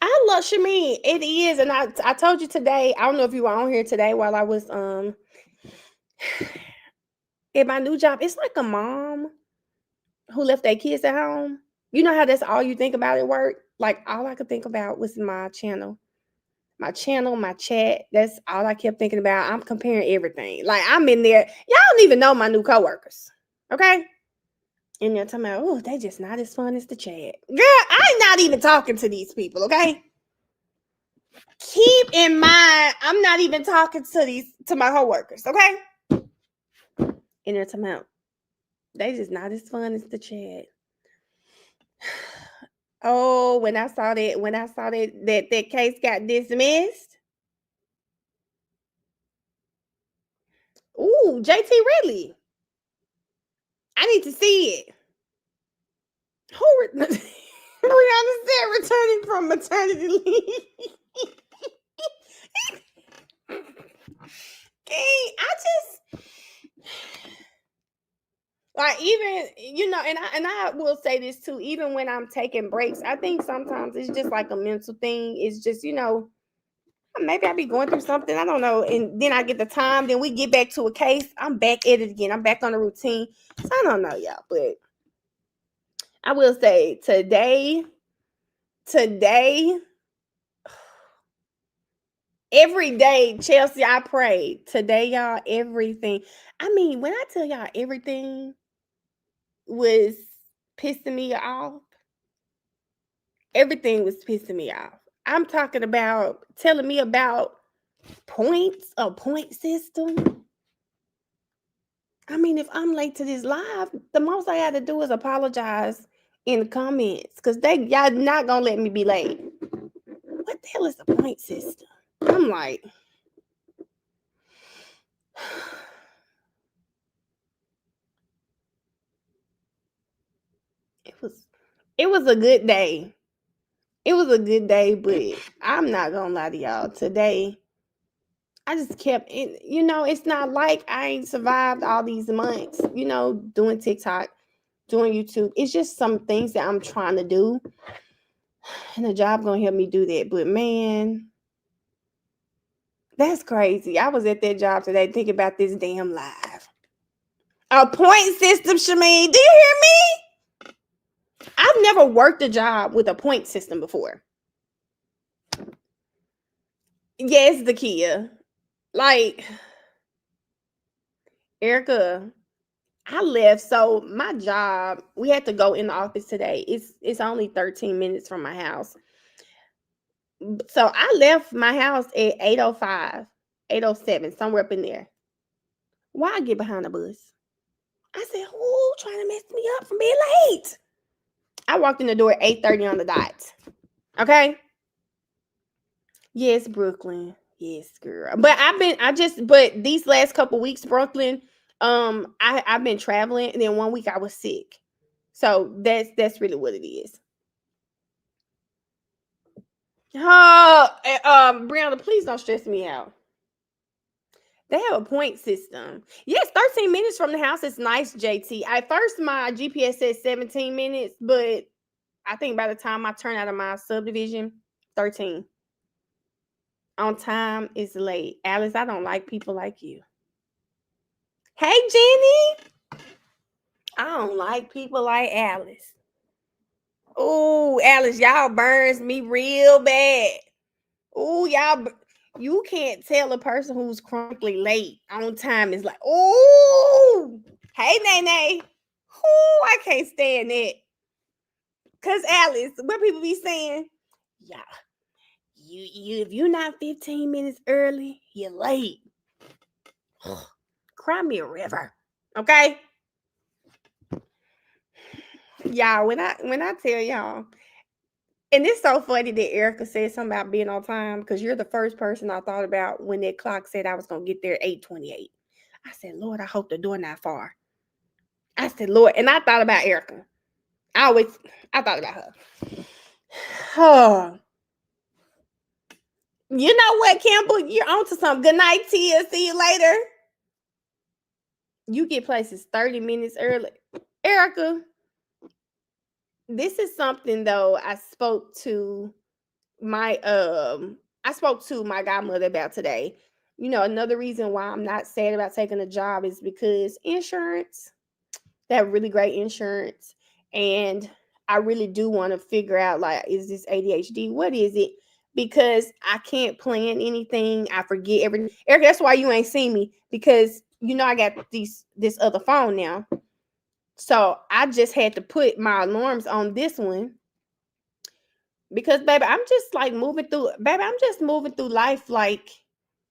I love Shameen. It is, and I told you today. I don't know if you were on here today while I was at my new job. It's like a mom who left their kids at home. You know how that's all you think about at work? Like, all I could think about was my channel, my chat. That's all I kept thinking about. I'm comparing everything. Like, I'm in there. Y'all don't even know my new coworkers. Okay? And they're talking about, oh, they just not as fun as the chat. Girl, I'm not even talking to these people, okay? Keep in mind, I'm not even talking to my coworkers, okay? And they're talking about, they just not as fun as the chat. Oh, when I saw that case got dismissed. Ooh, JT Ridley. I need to see it. Rihanna said returning from maternity leave. Okay, I just like, even, and I will say this too, even when I'm taking breaks, I think sometimes it's just like a mental thing. It's just, maybe I be going through something, I don't know, and then I get the time, then we get back to a case, I'm back at it again, I'm back on the routine. So I don't know, y'all, but I will say today, every day, Chelsea, I pray today, y'all, everything. I mean, when I tell y'all everything was pissing me off, everything was pissing me off. I'm talking about telling me about points, a point system. I mean, if I'm late to this live, the most I had to do is apologize in the comments because y'all not gonna let me be late. What the hell is the point system? I'm like, it was a good day. It was a good day, but I'm not gonna lie to y'all. Today, I just kept it's not like I ain't survived all these months, doing TikTok, doing YouTube. It's just some things that I'm trying to do. And the job gonna help me do that. But man, that's crazy. I was at that job today thinking about this damn live. A point system, Shameen. Do you hear me? I've never worked a job with a point system before. Yes, the Kia. Like, Erica, I left. So my job, we had to go in the office today. It's only 13 minutes from my house. So I left my house at 8:05, 8:07, somewhere up in there. Why I get behind the bus? I said, who trying to mess me up from being late? I walked in the door at 8:30 on the dot. Okay. Yes, Brooklyn. Yes, girl. But but these last couple weeks, Brooklyn, I've been traveling, and then one week I was sick. So that's really what it is. Brianna, please don't stress me out. They have a point system. Yes, 13 minutes from the house is nice, JT. At first, my GPS says 17 minutes, but I think by the time I turn out of my subdivision, 13. On time is late. Alice, I don't like people like you. Hey, Jenny. I don't like people like Alice. Oh, Alice, y'all burns me real bad. Oh, you can't tell a person who's chronically late on time is like, oh, hey, Nene. Oh, I can't stand that. Cause Alice, what people be saying, yeah, you if you're not 15 minutes early, you're late. Cry me a river, okay? Y'all, when I tell y'all, and it's so funny that Erica said something about being on time because you're the first person I thought about when that clock said I was gonna get there 8:28. I said, Lord, I hope the door not far. I said, Lord, and I thought about Erica. I thought about her. Oh. You know what, Campbell? You're onto something. Good night, Tia. See you later. You get places 30 minutes early. Erica, this is something though I spoke to my godmother about today. You know, another reason why I'm not sad about taking a job is because insurance. They have really great insurance, and I really do want to figure out, like, is this ADHD? What is it? Because I can't plan anything. I forget everything. Eric, that's why you ain't seen me, because you know I got this other phone now. So I just had to put my alarms on this one because, baby, I'm just moving through life like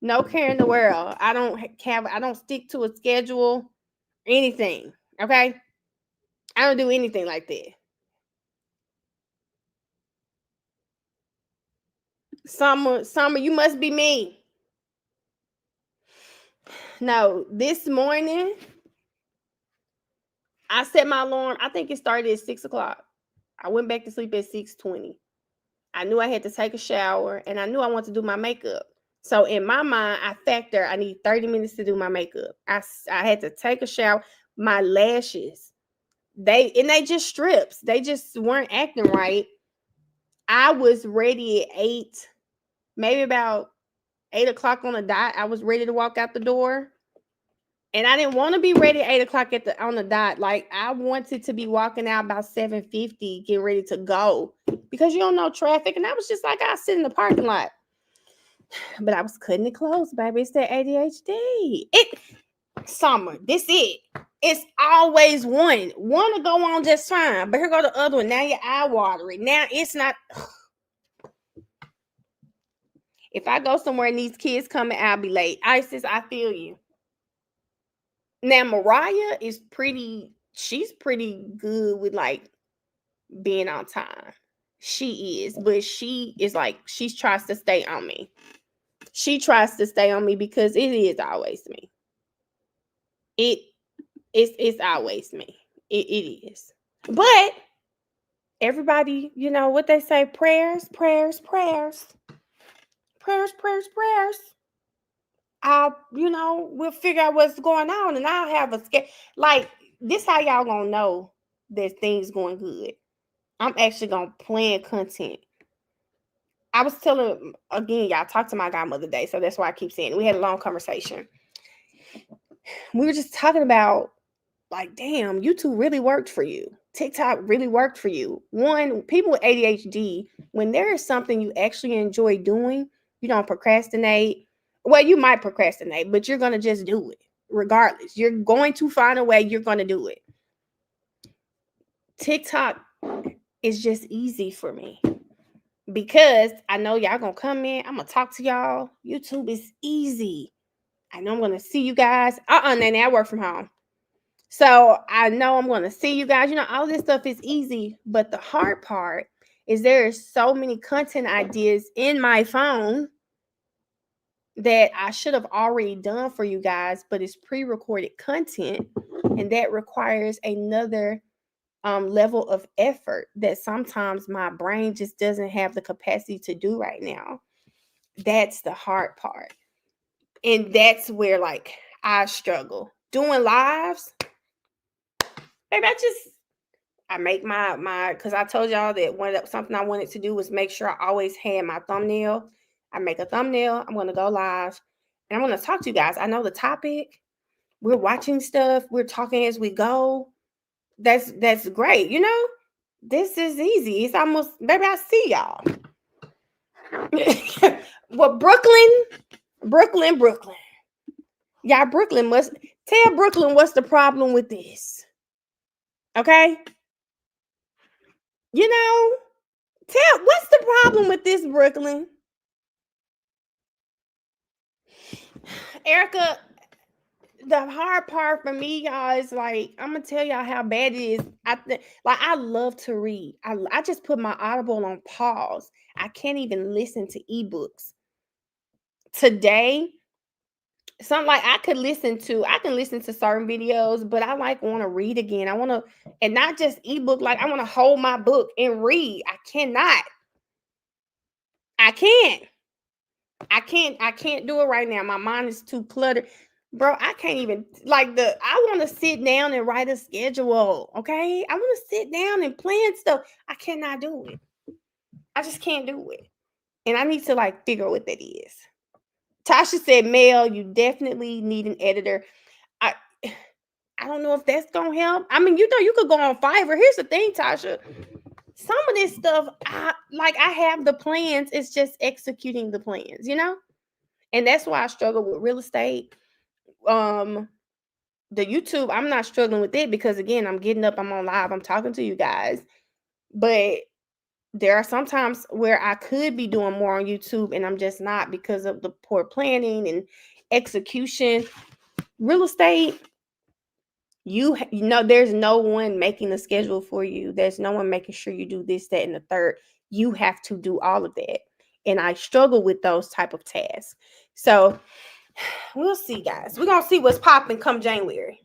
no care in the world. I don't stick to a schedule, anything. Okay, I don't do anything like that. Summer, you must be me. No, this morning I set my alarm. I think it started at 6:00. I went back to sleep at 6:20. I knew I had to take a shower, and I knew I wanted to do my makeup. So in my mind, I need 30 minutes to do my makeup. I had to take a shower. My lashes, they just strips. They just weren't acting right. I was ready at 8, maybe about 8:00 on the dot. I was ready to walk out the door. And I didn't want to be ready at 8:00 on the dot. Like, I wanted to be walking out about 7:50, getting ready to go, because you don't know traffic. And I was just like, I sit in the parking lot. But I was cutting it close, baby. It's that ADHD. Summer, this it. It's always one. One to go on just fine. But here go the other one. Now your eye watering. Now it's not. If I go somewhere and these kids coming, I'll be late. Isis, I feel you. Now Mariah she's pretty good with like being on time. She is, but she is like, she tries to stay on me. She tries to stay on me because it is always me. It's always me. It is. But everybody, you know what they say, prayers. We'll figure out what's going on, and I'll have a scare. Like, this how y'all gonna know that things going good. I'm actually gonna plan content. I was telling, again, y'all, talked to my godmother today, so that's why I keep saying it. We had a long conversation. We were just talking about, like, damn, YouTube really worked for you. TikTok really worked for you. One, people with ADHD, when there is something you actually enjoy doing, you don't procrastinate. Well, you might procrastinate, but you're going to just do it regardless. You're going to find a way. You're going to do it. TikTok is just easy for me because I know y'all going to come in. I'm going to talk to y'all. YouTube is easy. I know I'm going to see you guys. Nanny, I work from home. So I know I'm going to see you guys. You know, all this stuff is easy. But the hard part is there are so many content ideas in my phone that I should have already done for you guys, but it's pre-recorded content, and that requires another level of effort that sometimes my brain just doesn't have the capacity to do right now. That's the hard part. And that's where like I struggle. Doing lives, baby, I make my because I told y'all that something I wanted to do was make sure I always had my thumbnail. I make a thumbnail, I'm gonna go live, and I'm gonna talk to you guys. I know the topic. We're watching stuff, we're talking as we go. That's great, you know. This is easy. It's almost, baby, I see y'all. Well, Brooklyn. Y'all, Brooklyn must tell Brooklyn what's the problem with this. Okay? You know, tell what's the problem with this, Brooklyn? Erica, the hard part for me, y'all, is like, I'm gonna tell y'all how bad it is. I love to read. I just put my Audible on pause. I can't even listen to ebooks. Today, something like I can listen to certain videos, but I like want to read again. I want to, and not just ebook, like I want to hold my book and read. I cannot. I can't. I can't do it right now. My mind is too cluttered. Bro, I can't even I want to sit down and write a schedule. Okay. I want to sit down and plan stuff. I cannot do it. I just can't do it. And I need to like figure out what that is. Tasha said, Mel, you definitely need an editor. I don't know if that's gonna help. I mean, you know, you could go on Fiverr. Here's the thing, Tasha. Some of this stuff, I have the plans. It's just executing the plans, you know? And that's why I struggle with real estate. The YouTube, I'm not struggling with it because again, I'm getting up, I'm on live, I'm talking to you guys. But there are some times where I could be doing more on YouTube and I'm just not because of the poor planning and execution. Real estate, you know, there's no one making the schedule for you. There's no one making sure you do this, that, and the third. You have to do all of that. And I struggle with those type of tasks. So we'll see, guys. We're going to see what's popping come January.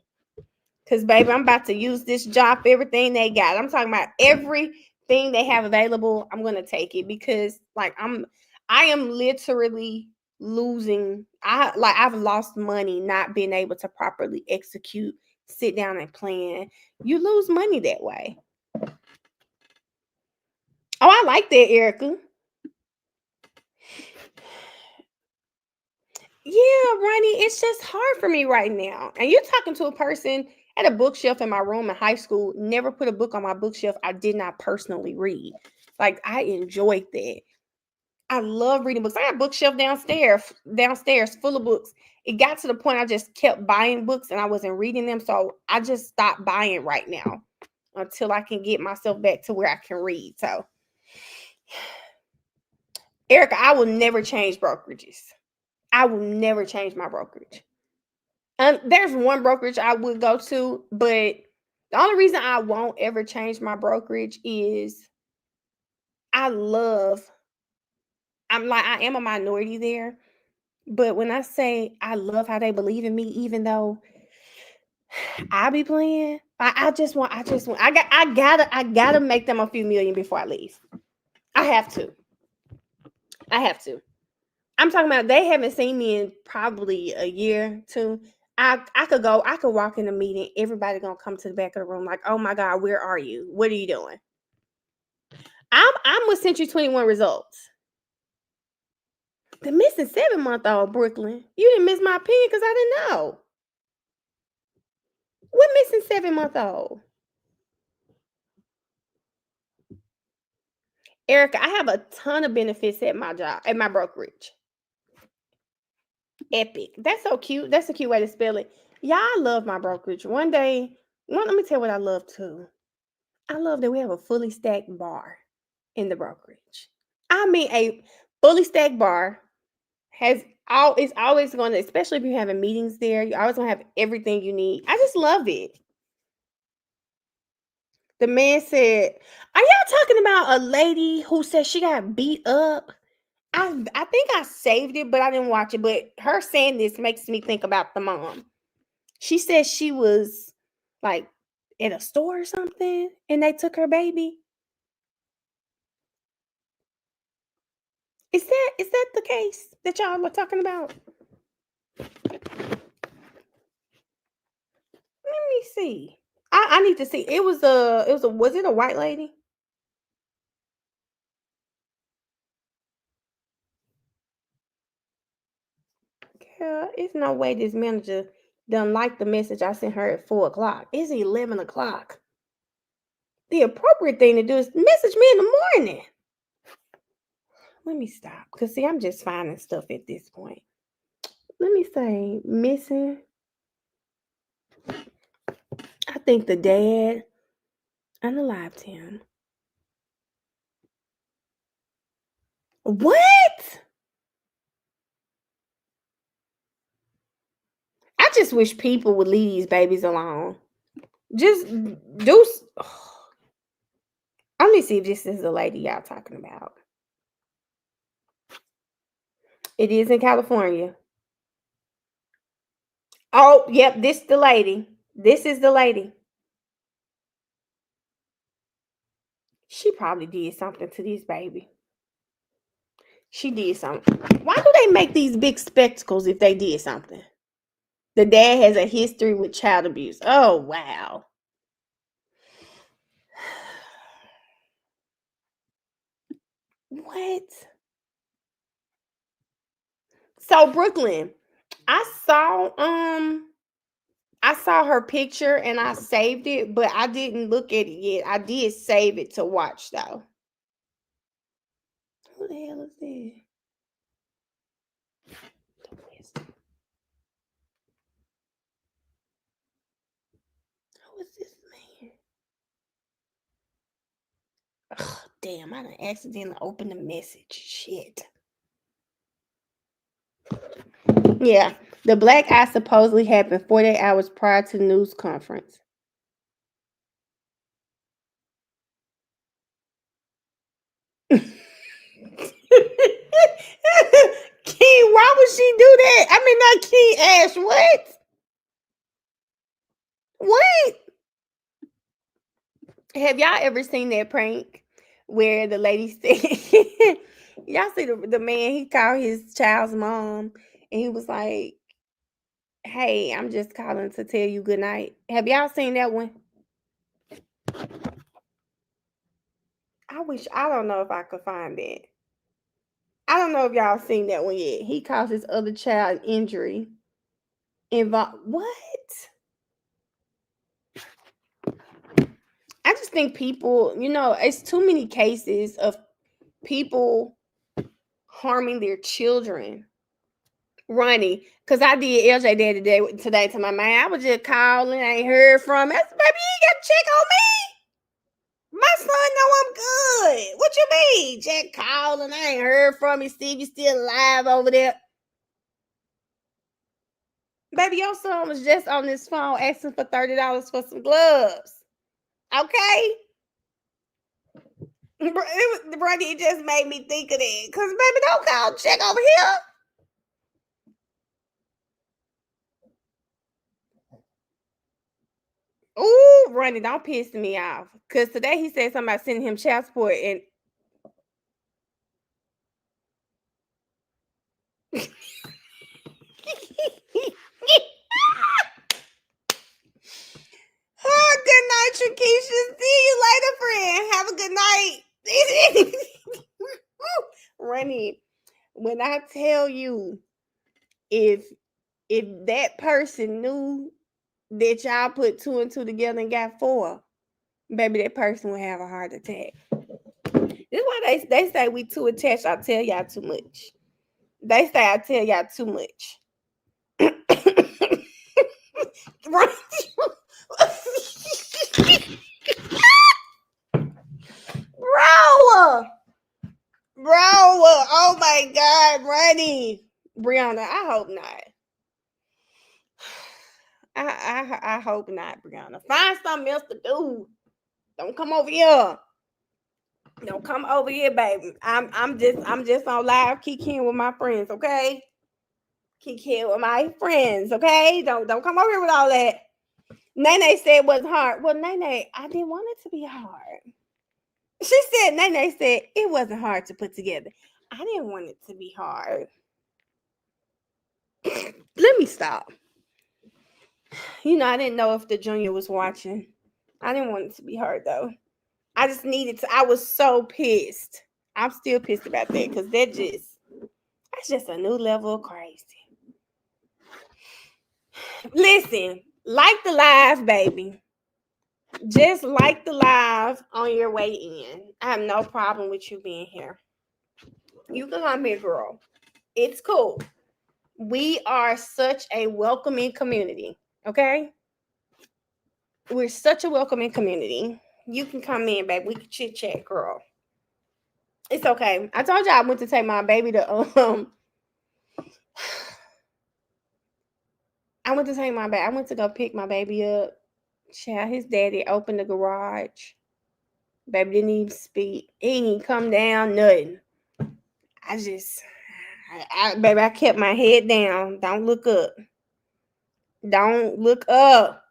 Because, baby, I'm about to use this job for everything they got. I'm talking about everything they have available. I'm going to take it because, like, I am literally losing. I've lost money not being able to properly execute, sit down and plan. You lose money that way. Oh, I like that, Erica. Yeah, Ronnie, it's just hard for me right now. And you're talking to a person at a bookshelf in my room in high school, never put a book on my bookshelf I did not personally read. Like, I enjoyed that. I love reading books. I got a bookshelf downstairs full of books. It got to the point I just kept buying books and I wasn't reading them. So I just stopped buying right now until I can get myself back to where I can read. So, Erica, I will never change brokerages. I will never change my brokerage. There's one brokerage I would go to, but the only reason I won't ever change my brokerage is I am a minority there. But when I say I love how they believe in me, even though I be playing, I gotta make them a few million before I leave. I have to. I'm talking about they haven't seen me in probably a year, two. I could walk in a meeting, everybody gonna come to the back of the room like, oh my God, where are you? What are you doing? I'm with Century 21 Results. The missing 7-month-old, Brooklyn. You didn't miss my pen because I didn't know. What missing 7-month-old? Erica, I have a ton of benefits at my job, at my brokerage. Epic. That's so cute. That's a cute way to spell it. Yeah, I love my brokerage. Let me tell you what I love too. I love that we have a fully stacked bar in the brokerage. I mean, a fully stacked bar is always going to, especially if you're having meetings there, you're always going to have everything you need. I just love it. The man said, are y'all talking about a lady who said she got beat up? I think I saved it, but I didn't watch it. But her saying this makes me think about the mom. She said she was like at a store or something, and they took her baby. Is that the case that y'all were talking about? Let me see. I need to see. Was it a white lady? Girl, it's no way this manager done like the message I sent her at 4 o'clock. It's 11 o'clock. The appropriate thing to do is message me in the morning. Let me stop. Because, see, I'm just finding stuff at this point. Let me say, missing. I think the dad unalived him. What? I just wish people would leave these babies alone. Just do. Let me see if this is the lady y'all talking about. It is in California. Oh, yep, this the lady. This is the lady. She probably did something to this baby. She did something. Why do they make these big spectacles if they did something? The dad has a history with child abuse. Oh, wow. What? So, Brooklyn, I saw her picture and I saved it, but I didn't look at it yet. I did save it to watch though. Who the hell is this? Who is this man? Ugh, damn, I done accidentally opened the message. Shit. Yeah, the black eye supposedly happened 48 hours prior to the news conference. King, why would she do that? I mean, not King Ash. What? What? Have y'all ever seen that prank where the lady said, y'all see the man, he called his child's mom and he was like, hey, I'm just calling to tell you good night. Have y'all seen that one? I don't know if I could find it. I don't know if y'all seen that one yet. He caused his other child injury. What? I just think people, it's too many cases of people harming their children. Ronnie, because I did LJ Day today to my man. I was just calling, I ain't heard from him. I said, baby, you got to check on me. My son know I'm good. What you mean? Just calling, I ain't heard from him. See if you still alive over there. Baby, your son was just on this phone asking for $30 for some gloves. Okay? Ronnie, it just made me think of that. Because, baby, don't call, check over here. Ooh, Ronnie, don't piss me off. Because today he said something about sending him child support and oh, good night, Shakisha. See you later, friend. Have a good night. Ronnie, when I tell you, if that person knew that y'all put 2 and 2 together and got 4, baby, that person would have a heart attack. This is why they say we too attached. I tell y'all too much. They say I tell y'all too much. Bro, oh my God, Ronnie. Brianna, I hope not. I hope not, Brianna. Find something else to do. Don't come over here. Don't come over here, baby. I'm just on live kicking with my friends, okay? Kicking with my friends, okay? Don't come over here with all that. Nene said it wasn't hard. Well, Nene, I didn't want it to be hard. She said, Nene said it wasn't hard to put together. I didn't want it to be hard. Let me stop. You know, I didn't know if the junior was watching. I didn't want it to be hard, though. I just needed to. I was so pissed. I'm still pissed about that because that's just a new level of crazy. Listen, like the live, baby. Just like the live on your way in. I have no problem with you being here. You can come here, girl. It's cool. We are such a welcoming community, okay? We're such a welcoming community. You can come in, baby. We can chit chat, girl. It's okay. I told you I went to take my baby to I went to go pick my baby up. Child, his daddy opened the garage. Baby didn't even speak. He didn't even come down, nothing. Baby, I kept my head down. Don't look up. Don't look up.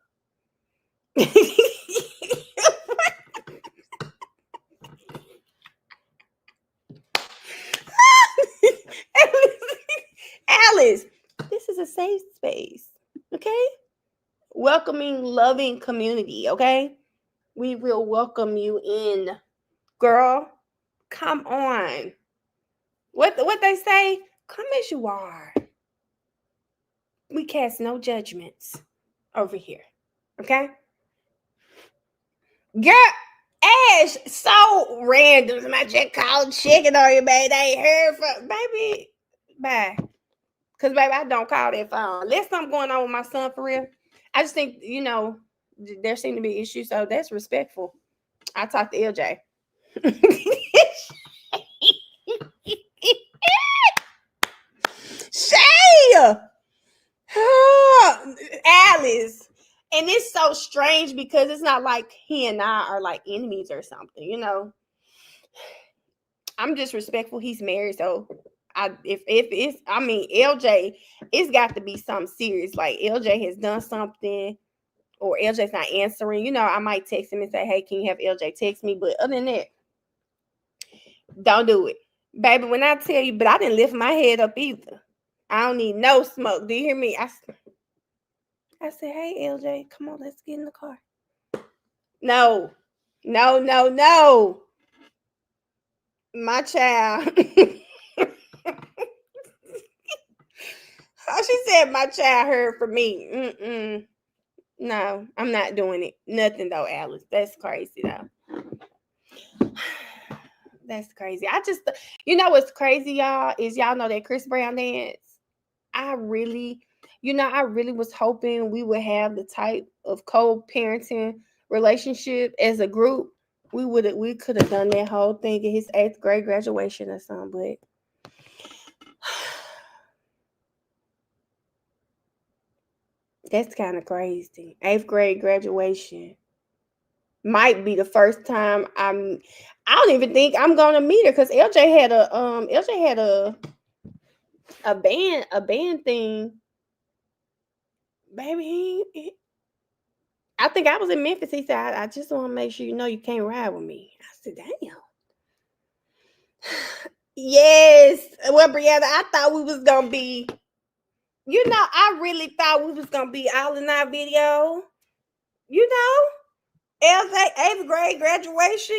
Alice, this is a safe space, okay? Welcoming, loving community, okay? We will welcome you in, girl. Come on. What they say? Come as you are. We cast no judgments over here, okay? Girl, Ash, so random. Somebody just called checking on you, baby. They ain't heard from baby. Bye. Because, baby, I don't call that phone. Unless something going on with my son for real. I just think, there seem to be issues, so that's respectful. I talked to LJ. Shay! Alice. And it's so strange because it's not like he and I are like enemies or something, I'm just respectful. He's married, so if it's LJ, it's got to be something serious. Like LJ has done something, or LJ's not answering. I might text him and say, "Hey, can you have LJ text me?" But other than that, don't do it, baby. When I tell you, but I didn't lift my head up either. I don't need no smoke. Do you hear me? I said, "Hey, LJ, come on, let's get in the car." No. My child. Oh, she said my child heard from me. No, I'm not doing it. Nothing though, Alice. That's crazy though. That's crazy. What's crazy, y'all, is y'all know that Chris Brown dance. I really was hoping we would have the type of co-parenting relationship as a group. We could have done that whole thing at his 8th grade graduation or something, but that's kind of crazy. 8th grade graduation might be the first time I don't even think I'm gonna meet her because LJ had a band thing. Baby, I think I was in Memphis. He said, I just want to make sure you can't ride with me. I said, damn. Yes. Well, Brianna, I thought we was going to be, I really thought we was going to be all in our video. LJ 8th grade graduation,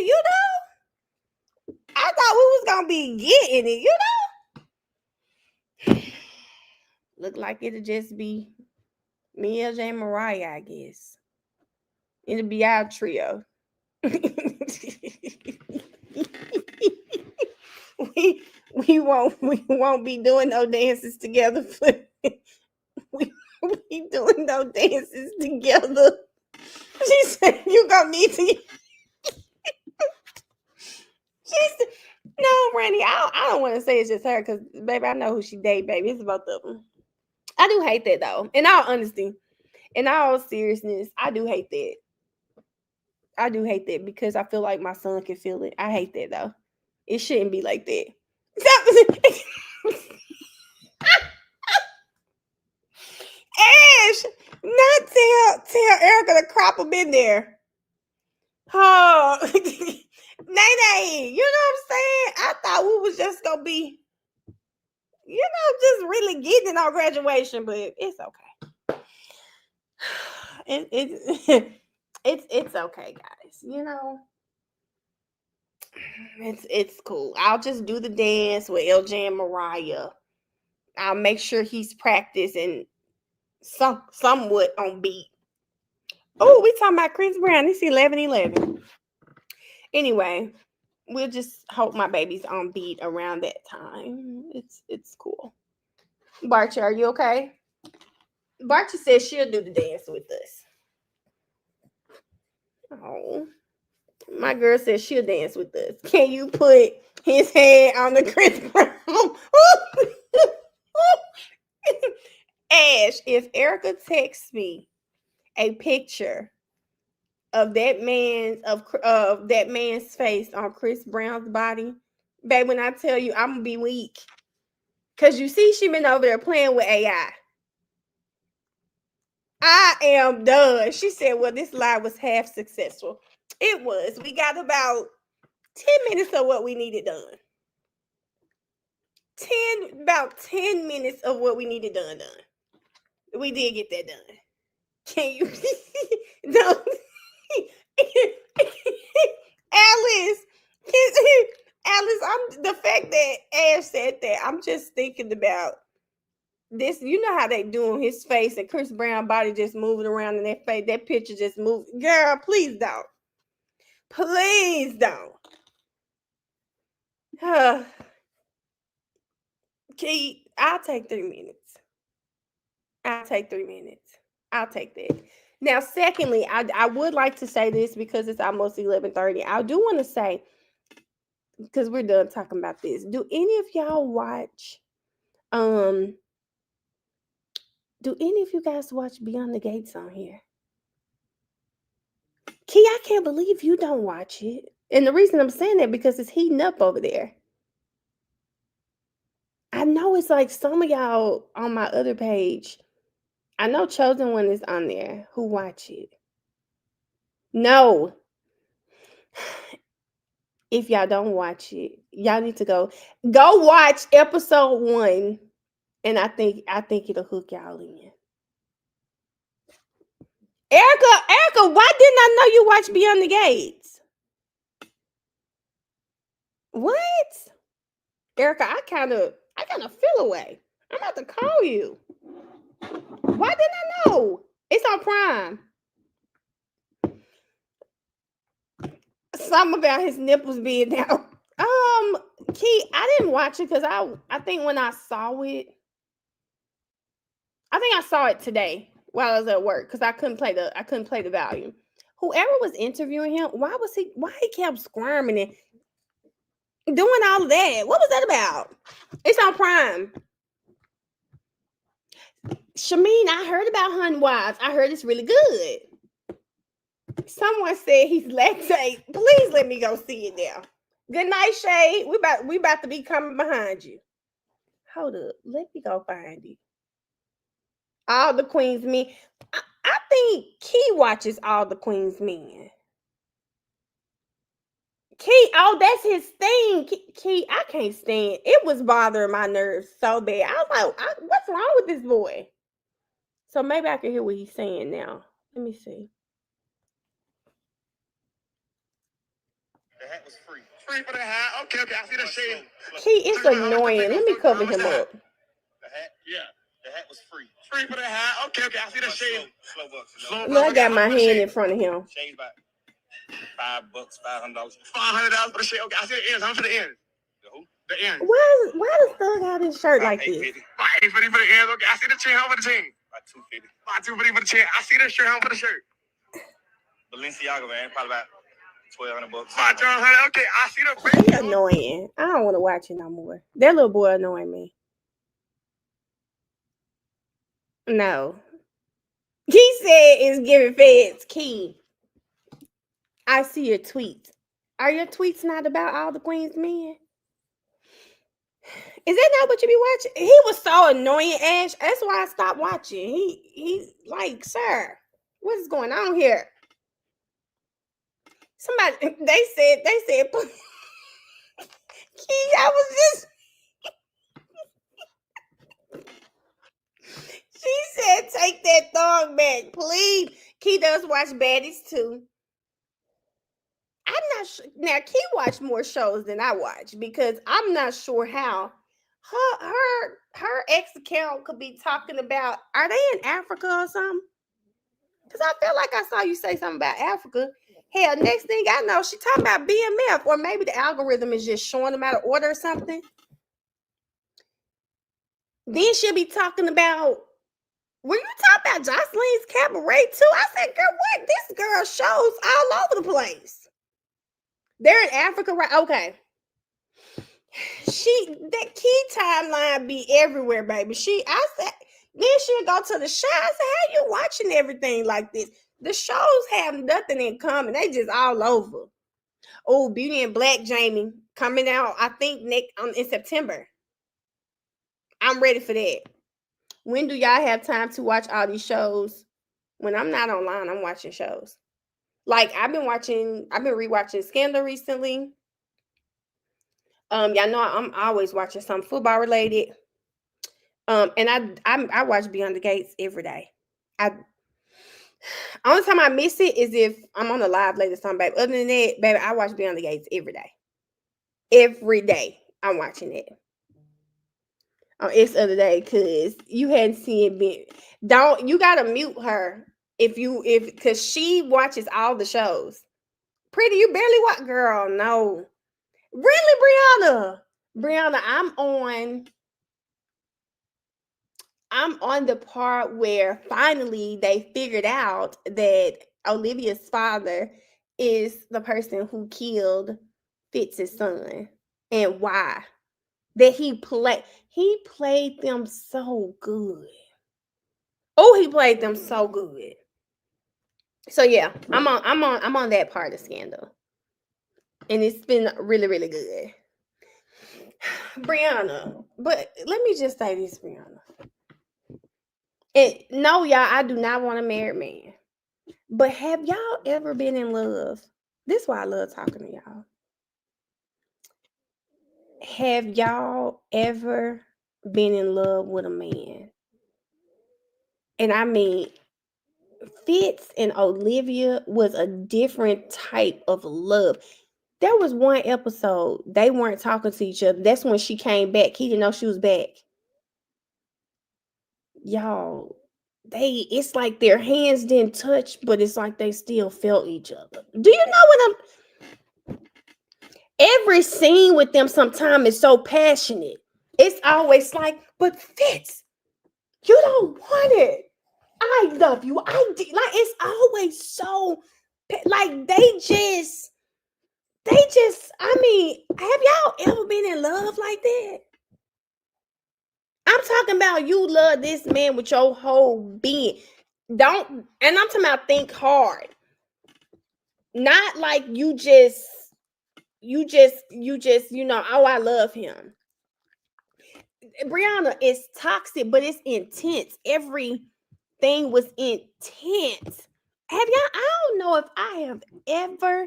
I thought we was going to be getting it, Look like it'll just be me, LJ, and Mariah, I guess. It'll be our trio. we won't be doing no dances together. We won't be doing no dances together. She said you gonna need to. She said, no, Randy, I don't want to say it's just her because baby, I know who she date, baby. It's both of them. I do hate that though. In all honesty, in all seriousness, I do hate that. I do hate that because I feel like my son can feel it. I hate that though. It shouldn't be like that. Ash, not tell Erica to crop them in there. Oh, Nay, you know what I'm saying? I thought we was just gonna be, just really getting it on graduation, but it's okay. It's okay, guys. It's cool. I'll just do the dance with LJ and Mariah. I'll make sure he's practicing somewhat on beat. Oh, we talking about Chris Brown. It's 11:11. Anyway, we'll just hope my baby's on beat around that time. It's cool. Barchi, are you okay? Barchi says she'll do the dance with us. Oh, my girl says she'll dance with us. Can you put his head on the Chris Brown? Ash, if Erica texts me a picture of that man's face on Chris Brown's body, babe, when I tell you, I'm gonna be weak. Cause you see, she been over there playing with AI. I am done. She said, well, this lie was half successful. It was. We got about 10 minutes of what we needed done. About 10 minutes of what we needed done. We did get that done. Can you? No. Alice, I'm the fact that Ash said that, I'm just thinking about this. You know how they doing his face and Chris Brown body just moving around in that face. That picture just moved. Girl, please don't. Please don't. Key, I'll take 3 minutes. I'll take 3 minutes. I'll take that. Now, secondly, I would like to say this because it's almost 11:30. I do want to say, because we're done talking about this. Do any of y'all watch? Do any of you guys watch Beyond the Gates on here? Key, I can't believe you don't watch it. And the reason I'm saying that because it's heating up over there. I know it's like some of y'all on my other page. I know Chosen One is on there who watch it. No. If y'all don't watch it, y'all need to go watch episode 1. And I think it'll hook y'all in. Erica, why didn't I know you watched Beyond the Gates? What? Erica, I kind of feel away. I'm about to call you. Why didn't I know? It's on Prime. Something about his nipples being out. Key, I didn't watch it because I think when I saw it, I think I saw it today while I was at work because I couldn't play the volume. Whoever was interviewing him, why he kept squirming and doing all of that? What was that about? It's on Prime. Shameen, I heard about Hun Wives. I heard it's really good. Someone said he's lactate. Please let me go see it now. Good night, Shay. We about to be coming behind you. Hold up. Let me go find it. All the Queen's Men. I think Key watches All the Queen's Men. Key, oh, that's his thing. Key, I can't stand. It was bothering my nerves so bad. I was like, what's wrong with this boy? So maybe I can hear what he's saying now. Let me see. The hat was free. Free for the hat? Okay, I see the shade. Key, it's annoying. Let me cover him up. The hat? Yeah. The hat was free. Free for the hat? Okay, I see the shade. Slow bucks. Look, I got my hand in front of him. Shade about $5, $500. $500 for the shade. Okay, I see the earrings. How much for the earrings? The who? The earrings. Why does Thug have his shirt like this? $850 for the earrings. Okay, I see the chain. How much for the chain? About $250 for the chain. I see the shirt. How much for the shirt? Balenciaga, man. Probably about $1,200. $500. Okay, I see the. He's annoying. I don't want to watch it no more. That little boy annoying me. No. He said it's giving feds Key. I see your tweets. Are your tweets not about All the Queen's Men? Is that not what you be watching? He was so annoying, Ash. That's why I stopped watching. He's like, sir, What is going on here? Somebody, they said, Key, I was just, she said, take that thong back, please. Key does watch baddies too. I'm not sure. Now, Key watch more shows than I watch because I'm not sure how her ex account could be talking about, are they in Africa or something? Because I feel like I saw you say something about Africa. Hell, next thing I know, she talking about BMF, or maybe the algorithm is just showing them out of order or something. Then she'll be talking about, were you talking about Jocelyn's Cabaret too? I said, girl, what? This girl shows all over the place. They're in Africa, right? Okay. That Key timeline be everywhere, baby. I said, then she'll go to the show. I said, how you watching everything like this? The shows have nothing in common. They just all over. Oh, Beauty and Black, Jamie, coming out, I think in September. I'm ready for that. When do y'all have time to watch all these shows? When I'm not online, I'm watching shows. Like I've been rewatching Scandal recently. Y'all know I'm always watching something football related. And I watch Beyond the Gates every day. Only time I miss it is if I'm on a live later something, baby. Other than that, baby, I watch Beyond the Gates every day. Every day I'm watching it. On X other day, because you hadn't seen it. You gotta mute her because she watches all the shows. Pretty, you barely watch, girl. No. Really, Brianna, I'm on the part where finally they figured out that Olivia's father is the person who killed Fitz's son. And why? That he played them so good. Oh, he played them so good. So yeah, I'm on that part of Scandal. And it's been really, really good. Brianna, but let me just say this, Brianna. And no, y'all, I do not want a married man. But have y'all ever been in love? This is why I love talking to y'all. Have y'all ever been in love with a man? And I mean, Fitz and Olivia was a different type of love. There was one episode, they weren't talking to each other. That's when she came back. He didn't know she was back. Y'all, it's like their hands didn't touch, but it's like they still felt each other. Do you know what every scene with them sometimes is so passionate. It's always like, but Fitz, you don't want it. I love you. I did. Like, it's always so, like, they just, I mean, have y'all ever been in love like that? I'm talking about you love this man with your whole being. And I'm talking about think hard. Not like you just, oh, I love him. Brianna, it's toxic, but it's intense. Everything was intense. Have y'all, I don't know if I have ever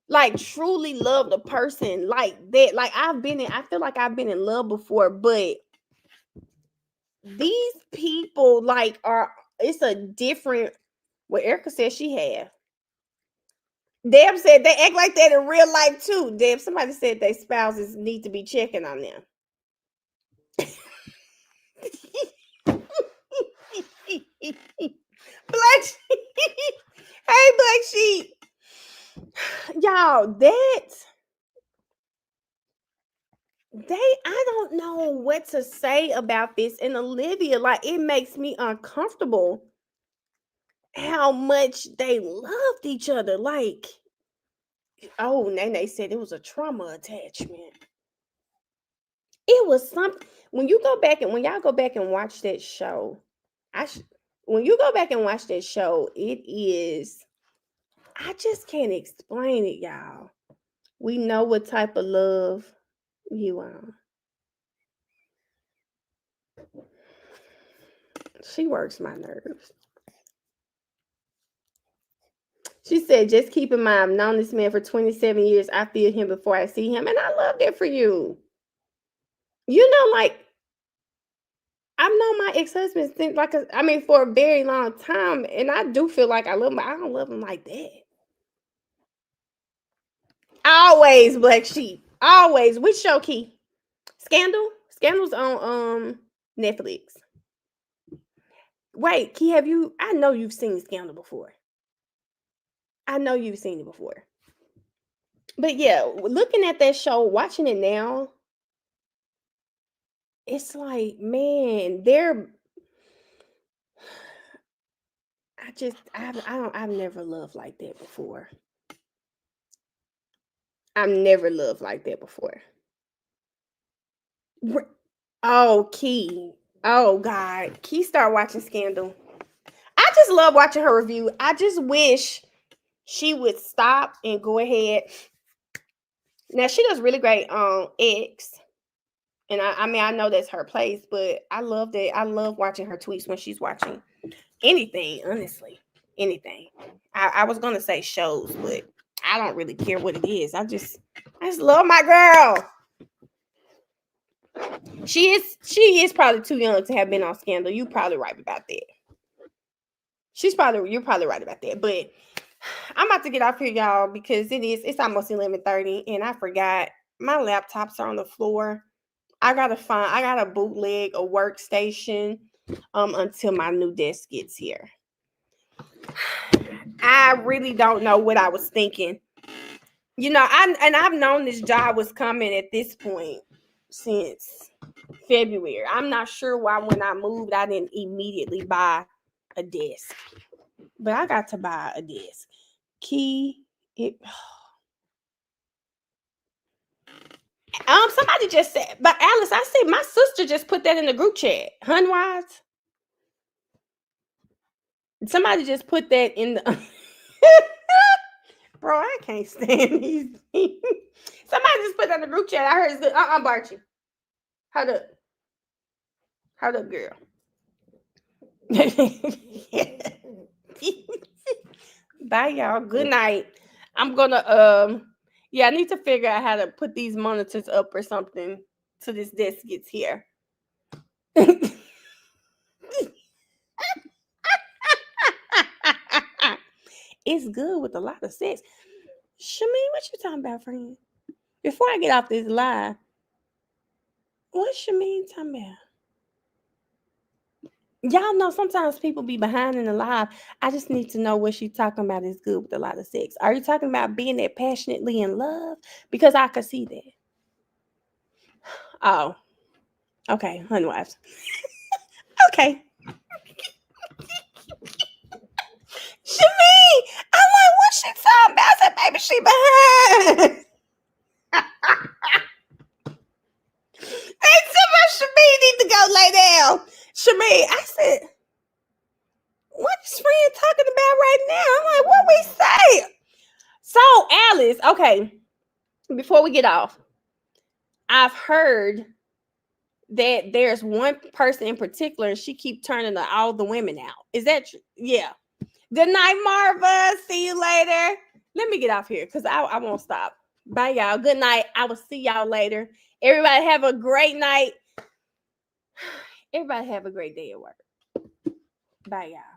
like truly loved a person like that. Like I feel like I've been in love before, but these people like it's a different, what Erica said she had. Deb said they act like that in real life too. Deb, somebody said their spouses need to be checking on them. Black Sheep. Hey, Black Sheep. Y'all, I don't know what to say about this. And Olivia, like, it makes me uncomfortable how much they loved each other. Like, oh, Nene said it was a trauma attachment. It was something. When y'all go back and watch that show, when you go back and watch that show, it is, I just can't explain it, y'all. We know what type of love you are. She works my nerves. She said, just keep in mind, I've known this man for 27 years. I feel him before I see him. And I love that for you. You know, like, I've known my ex-husband since, for a very long time. And I do feel like I love him, but I don't love him like that. Always, Black Sheep. Always. Which show, Key? Scandal? Scandal's on Netflix. Wait, Key, I know you've seen Scandal before. I know you've seen it before. But yeah, looking at that show, watching it now, it's like, man, I've never loved like that before. I've never loved like that before. Oh, Key. Oh, God. Key, start watching Scandal. I just love watching her review. I just wish she would stop and go ahead. Now, she does really great on X. And I know that's her place, but I love that. I love watching her tweets when she's watching anything, honestly. Anything. I was going to say shows, but I don't really care what it is. I just love my girl. She is probably too young to have been on Scandal. You're probably right about that. You're probably right about that. But I'm about to get off here, y'all, because it's almost 11:30, and I forgot my laptops are on the floor. I gotta bootleg a workstation until my new desk gets here. I really don't know what I was thinking. You know, I've known this job was coming at this point since February. I'm not sure why when I moved, I didn't immediately buy a desk. But I got to buy a desk. Somebody just said, but Alice, I said my sister just put that in the group chat. Hunwise. Somebody just put that in the bro, I can't stand these. Somebody just put that in the group chat. I heard it's good. Barchi. Hold up, girl. Bye, y'all. Good night. I'm gonna I need to figure out how to put these monitors up or something till this desk gets here. It's good with a lot of sex. Shameen, what you talking about, friend? Before I get off this live, what's Shameen talking about? Y'all know sometimes people be behind in the live. I just need to know what she's talking about is good with a lot of sex. Are you talking about being that passionately in love? Because I could see that. Oh, okay, Hunwives. Okay. Shameen, I'm like, what she talking about? I said, baby, she behind. Hey, somebody, Shameen need to go lay down. Shameen, I said, what is friend talking about right now? I'm like, what we say? So, Alice, okay, before we get off, I've heard that there's one person in particular, and she keep turning all the women out. Is that true? Yeah. Good night, Marva. See you later. Let me get off here because I won't stop. Bye, y'all. Good night. I will see y'all later. Everybody have a great night. Everybody have a great day at work. Bye, y'all.